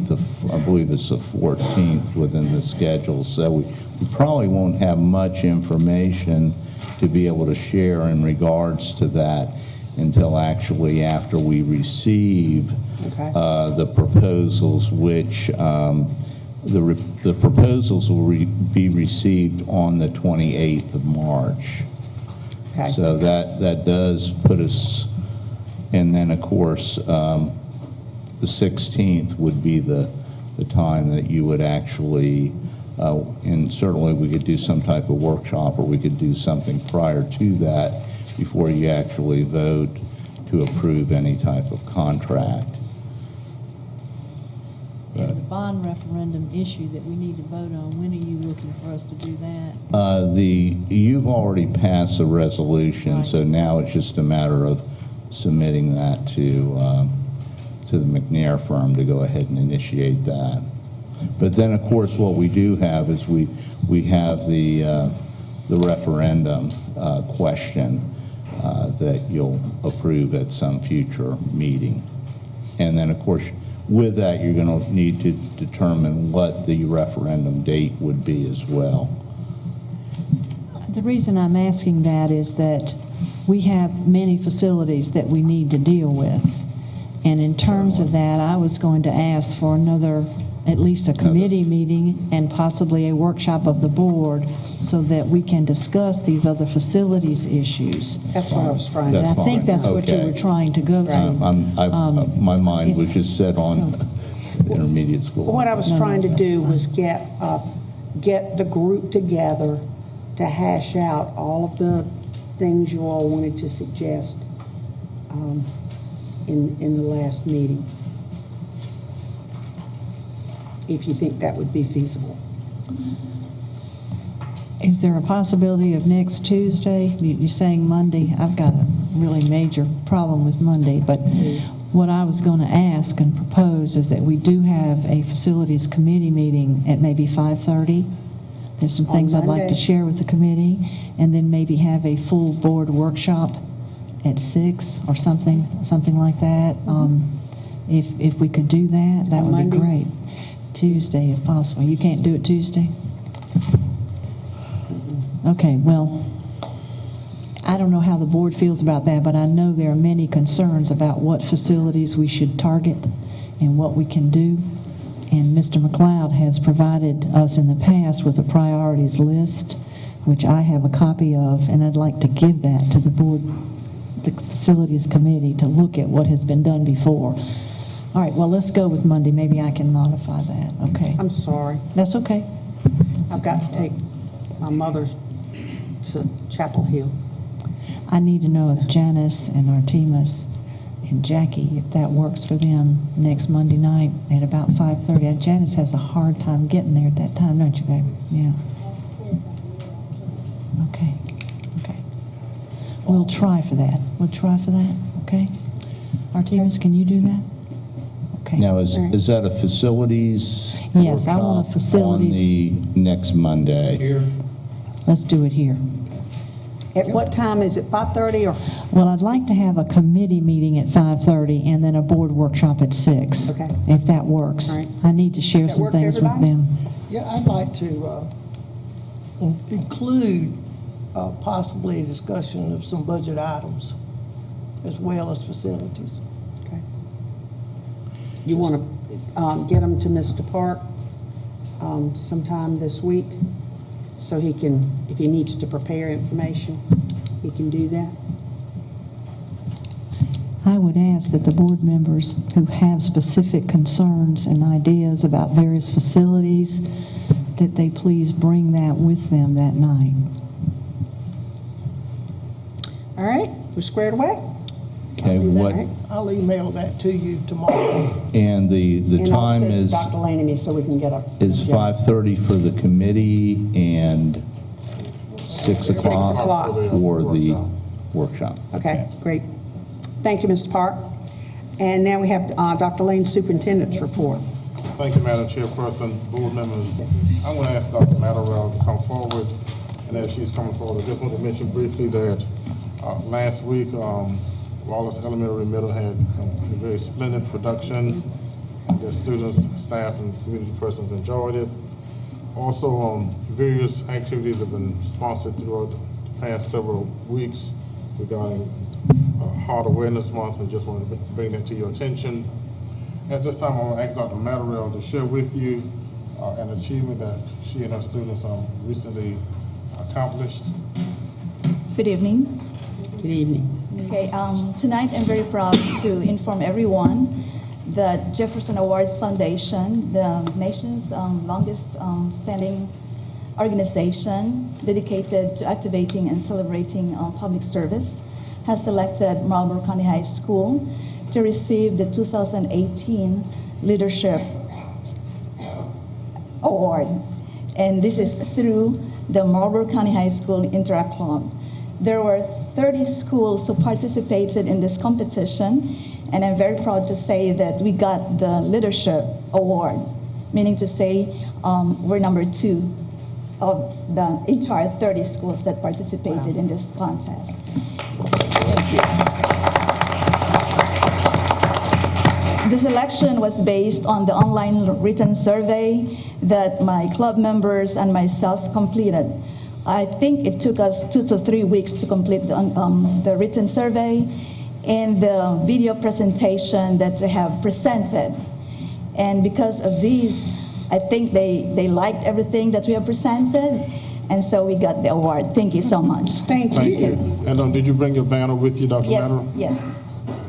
I believe it's the 14th within the schedule. So we probably won't have much information to be able to share in regards to that until actually after we receive the proposals, which the proposals will be received on the 28th of March. Okay. So that does put us, and then of course the 16th would be the time that you would actually, and certainly we could do some type of workshop, or we could do something prior to that before you actually vote to approve any type of contract. And the bond referendum issue that we need to vote on, when are you looking for us to do that? You've already passed the resolution, Right. so now it's just a matter of submitting that to the McNair firm to go ahead and initiate that. But then, of course, what we do have is we have the referendum question that you'll approve at some future meeting. And then, of course, with that, you're going to need to determine what the referendum date would be as well. The reason I'm asking that is that we have many facilities that we need to deal with. And in terms of that, I was going to ask for at least a committee meeting and possibly a workshop of the board so that we can discuss these other facilities issues. That's what I was trying to And I think that's what you Okay. were trying to go to. My mind was just set on intermediate school. What I was trying to do was get the group together to hash out all of the things you all wanted to suggest in the last meeting, if you think that would be feasible. Is there a possibility of next Tuesday? You're saying Monday. I've got a really major problem with Monday, but what I was going to ask and propose is that we do have a facilities committee meeting at maybe 5:30. There's some things I'd like to share with the committee, and then maybe have a full board workshop at 6 or something like that. If we could do that, that would be great. Tuesday, if possible. You can't do it Tuesday? Okay, well, I don't know how the board feels about that, but I know there are many concerns about what facilities we should target and what we can do. And Mr. McLeod has provided us in the past with a priorities list, which I have a copy of, and I'd like to give that to the board, the facilities committee, to look at what has been done before. All right, well, let's go with Monday. Maybe I can modify that, okay? I'm sorry. That's okay. I've got to take my mother to Chapel Hill. I need to know if Janice and Artemis and Jackie, if that works for them next Monday night at about 5:30. Janice has a hard time getting there at that time, don't you, baby? Yeah. Okay. We'll try for that. Okay? Artemis, can you do that? Okay. Now, is that a facilities Yes, I want a workshop facilities. on the next Monday? Here. Let's do it here. At what time is it, 5:30 or? Well, I'd like to have a committee meeting at 5:30 and then a board workshop at 6. Okay. If that works. All right. I need to share That some work for things with everybody? them. Yeah, I'd like to include possibly a discussion of some budget items as well as facilities. Okay. You want to get them to Mr. Park sometime this week, so he can, if he needs to prepare information, he can do that? I would ask that the board members who have specific concerns and ideas about various facilities, that they please bring that with them that night. All right, we're squared away? Okay, what, I'll email that to you tomorrow. and the And I'll time send is Dr. Lanamy so we can get a. 5:30 for the committee and 6 o'clock o'clock. for the workshop. Okay, great. Thank you, Mr. Park. And now we have Dr. Lane's superintendent's report. Thank you, Madam Chairperson, board members. I'm going to ask Dr. Matterell to come forward, and as she's coming forward, I just want to mention briefly that last week, Wallace Elementary Middle had a very splendid production. The students, staff, and community persons enjoyed it. Also, various activities have been sponsored throughout the past several weeks regarding Heart Awareness Month, and just wanted to bring that to your attention. At this time, I want to ask Dr. Matterell to share with you an achievement that she and her students recently accomplished. Good evening. Good evening. Okay, tonight I'm very proud to inform everyone that Jefferson Awards Foundation, the nation's longest standing organization dedicated to activating and celebrating public service, has selected Marlboro County High School to receive the 2018 Leadership Award. And this is through the Marlboro County High School Interact Club. There were 30 schools who participated in this competition, and I'm very proud to say that we got the Leadership Award, meaning to say we're number 2 of the entire 30 schools that participated in this contest. The selection was based on the online written survey that my club members and myself completed. I think it took us 2 to 3 weeks to complete the written survey and the video presentation that they have presented. And because of these, I think they liked everything that we have presented, and so we got the award. Thank you so much. Thank you. And did you bring your banner with you, Dr. Yes, Matterell? yes.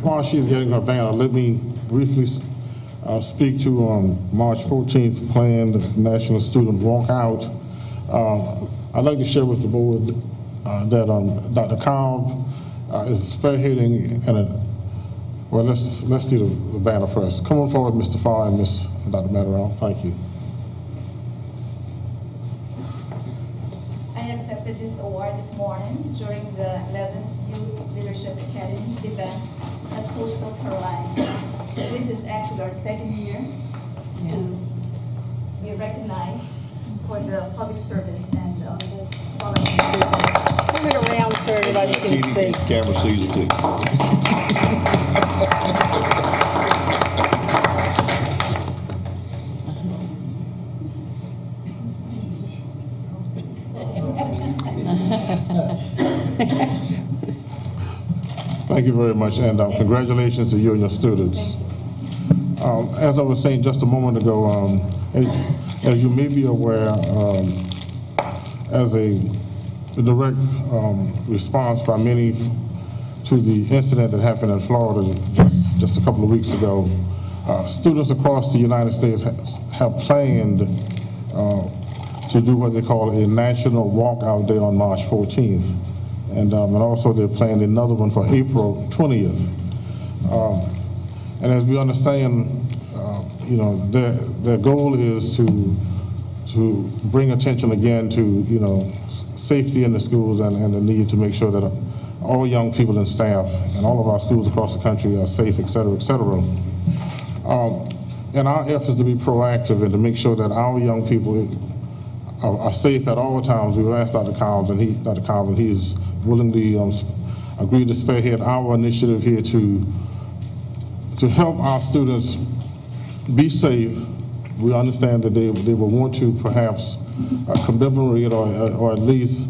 While she's getting her banner, let me briefly speak to March 14th planned National Student Walkout. I'd like to share with the board that Dr. Cobb is spearheading well, let's do the banner first. Come on forward, Mr. Farr and Ms. Dr. Matterell. Thank you. I accepted this award this morning during the 11th Youth Leadership Academy event at Coastal Carolina. This is actually our second year to be recognized for the public service and volunteer. Turn it around so everybody can see. Camera sees it too. Thank you very much, and congratulations to you and your students. As I was saying just a moment ago, as you may be aware, as a direct response by many to the incident that happened in Florida just a couple of weeks ago, students across the United States have planned to do what they call a national walkout day on March 14th. And also they're planning another one for April 20th. And as we understand, their goal is to bring attention again to, safety in the schools and the need to make sure that all young people and staff and all of our schools across the country are safe, et cetera, et cetera. And our efforts to be proactive and to make sure that our young people are safe at all times. We've asked Dr. Cobbs, and he's willingly agreed to spearhead our initiative here to help our students be safe. We understand that they will want to perhaps commemorate or at least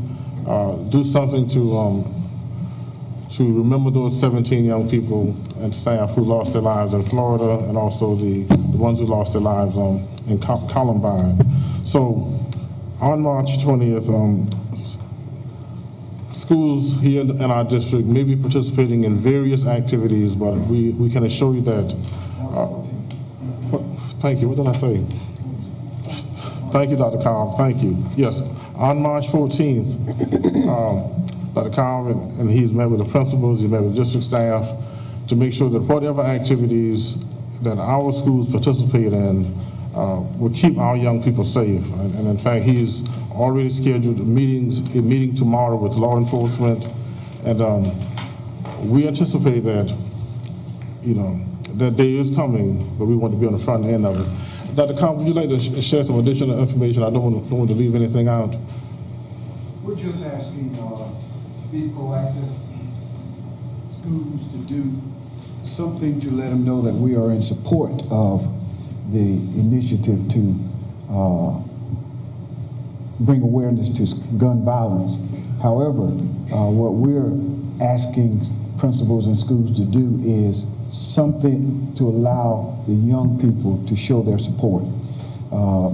do something to remember those 17 young people and staff who lost their lives in Florida, and also the ones who lost their lives in Columbine. So on March 20th, schools here in our district may be participating in various activities, but we can assure you that, thank you, what did I say? Thank you, Dr. Cobb, thank you. Yes, on March 14th, Dr. Cobb, and he's met with the principals, he's met with district staff, to make sure that whatever activities that our schools participate in will keep our young people safe. And in fact, he's already scheduled a meeting tomorrow with law enforcement, and we anticipate that, that day is coming, but we want to be on the front end of it. Dr. Cobb, would you like to share some additional information? I don't want to leave anything out. We're just asking, be proactive, schools to do something to let them know that we are in support of the initiative to bring awareness to gun violence. However, what we're asking principals and schools to do is something to allow the young people to show their support,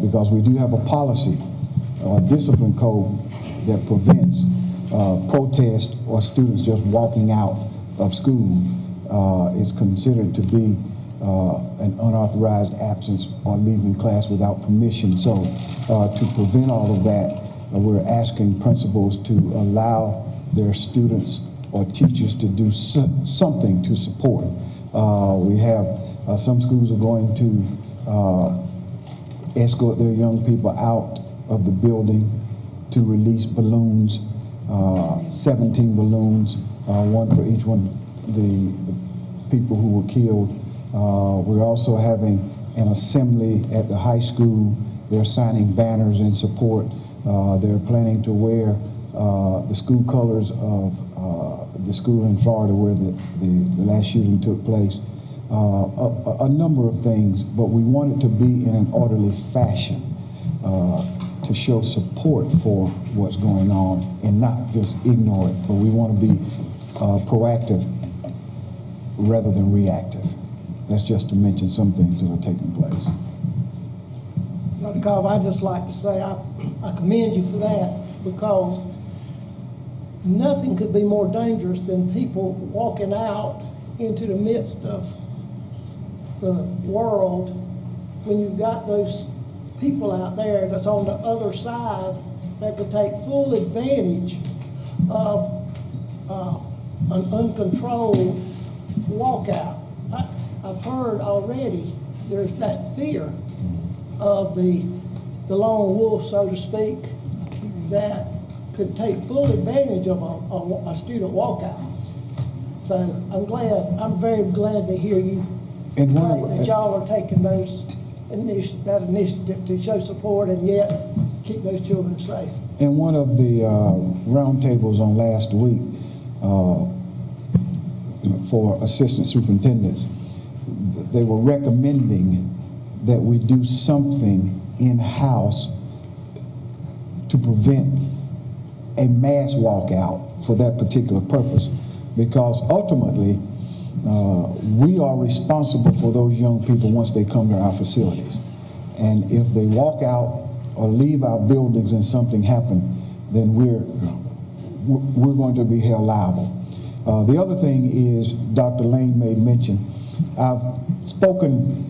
because we do have a policy, a discipline code that prevents protest or students just walking out of school. Is considered to be an unauthorized absence or leaving class without permission. So to prevent all of that, we're asking principals to allow their students or teachers to do something to support. We have some schools are going to escort their young people out of the building to release balloons, 17 balloons, one for each one the people who were killed. We're also having an assembly at the high school. They're signing banners in support. They're planning to wear the school colors of the school in Florida where the last shooting took place. A number of things, but we want it to be in an orderly fashion to show support for what's going on and not just ignore it, but we want to be proactive rather than reactive. That's just to mention some things that are taking place. Dr. Cobb, I'd just like to say I commend you for that, because nothing could be more dangerous than people walking out into the midst of the world when you've got those people out there that's on the other side that could take full advantage of an uncontrolled walkout. I've heard already there's that fear of the lone wolf, so to speak, that could take full advantage of a student walkout. So I'm very glad to hear you say that y'all are taking that initiative to show support and yet keep those children safe. In one of the roundtables on last week for assistant superintendents, they were recommending that we do something in-house to prevent a mass walkout for that particular purpose, because ultimately we are responsible for those young people once they come to our facilities. And if they walk out or leave our buildings and something happens, then we're going to be held liable. The other thing is, Dr. Lane made mention, I've spoken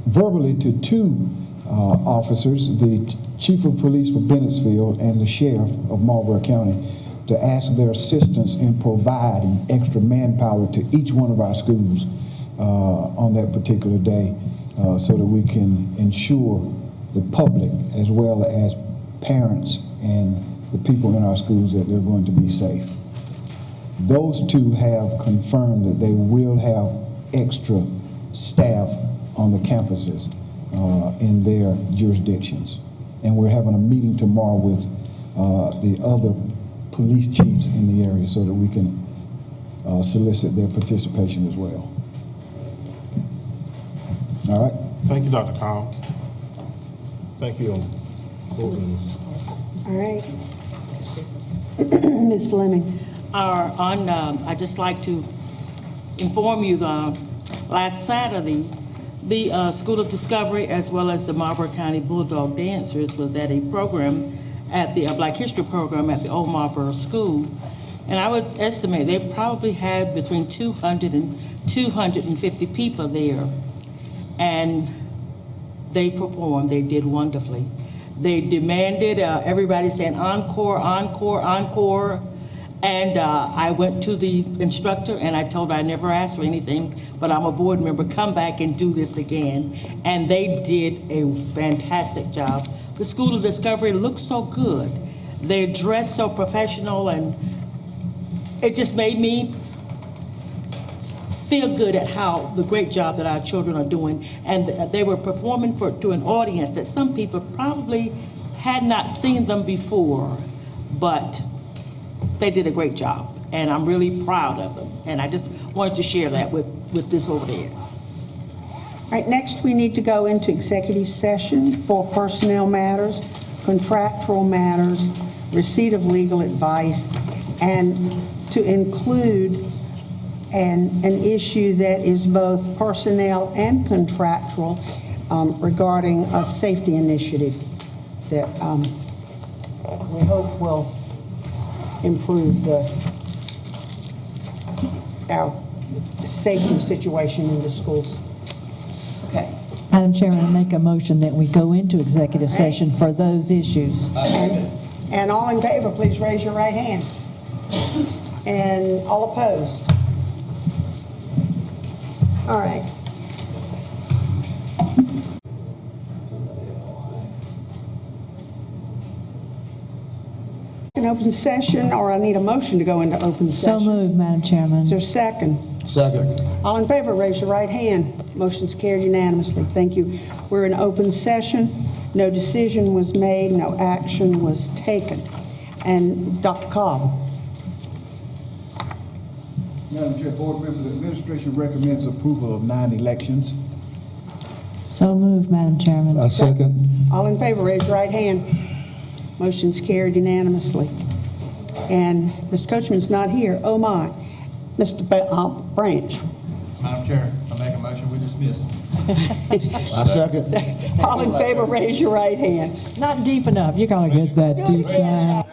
verbally to two officers, the chief of police for Bennettsville and the sheriff of Marlboro County, to ask their assistance in providing extra manpower to each one of our schools on that particular day, so that we can ensure the public as well as parents and the people in our schools that they're going to be safe. Those two have confirmed that they will have extra staff on the campuses in their jurisdictions. And we're having a meeting tomorrow with the other police chiefs in the area so that we can solicit their participation as well. All right. Thank you, Dr. Cobb. Thank you, board members. All right. Ms. Fleming. I'd just like to inform you last Saturday, the School of Discovery as well as the Marlboro County Bulldog Dancers was at a program at the Black History program at the old Marlboro School. And I would estimate they probably had between 200 and 250 people there. And they performed, they did wonderfully. They demanded, everybody saying encore, encore, encore. And I went to the instructor and I told her I never asked for anything, but I'm a board member, come back and do this again. And they did a fantastic job. The School of Discovery looks so good. They're dressed so professional, and it just made me feel good at how the great job that our children are doing. And they were performing to an audience that some people probably had not seen them before, but they did a great job, and I'm really proud of them. And I just wanted to share that with disobedience. All right, next we need to go into executive session for personnel matters, contractual matters, receipt of legal advice, and to include an issue that is both personnel and contractual regarding a safety initiative that we hope will improve our safety situation in the schools. Okay. Madam Chairman, I make a motion that we go into executive session for those issues. And all in favor, please raise your right hand. And all opposed? All right. An open session, or I need a motion to go into open So session. moved, Madam Chairman. Is there a second? Second. All in favor, raise your right hand. Motion's carried unanimously. Thank you. We're in open session. No decision was made, no action was taken. And Dr. Cobb. Madam Chair, board members, the administration recommends approval of 9 elections. So moved, Madam Chairman. I second. All in favor, raise your right hand. Motion's carried unanimously. And Mr. Coachman's not here. Oh my. Mr. Branch. Madam Chair, I make a motion, we dismiss. I second. All in favor, raise your right hand. Not deep enough. You gotta get that deep side.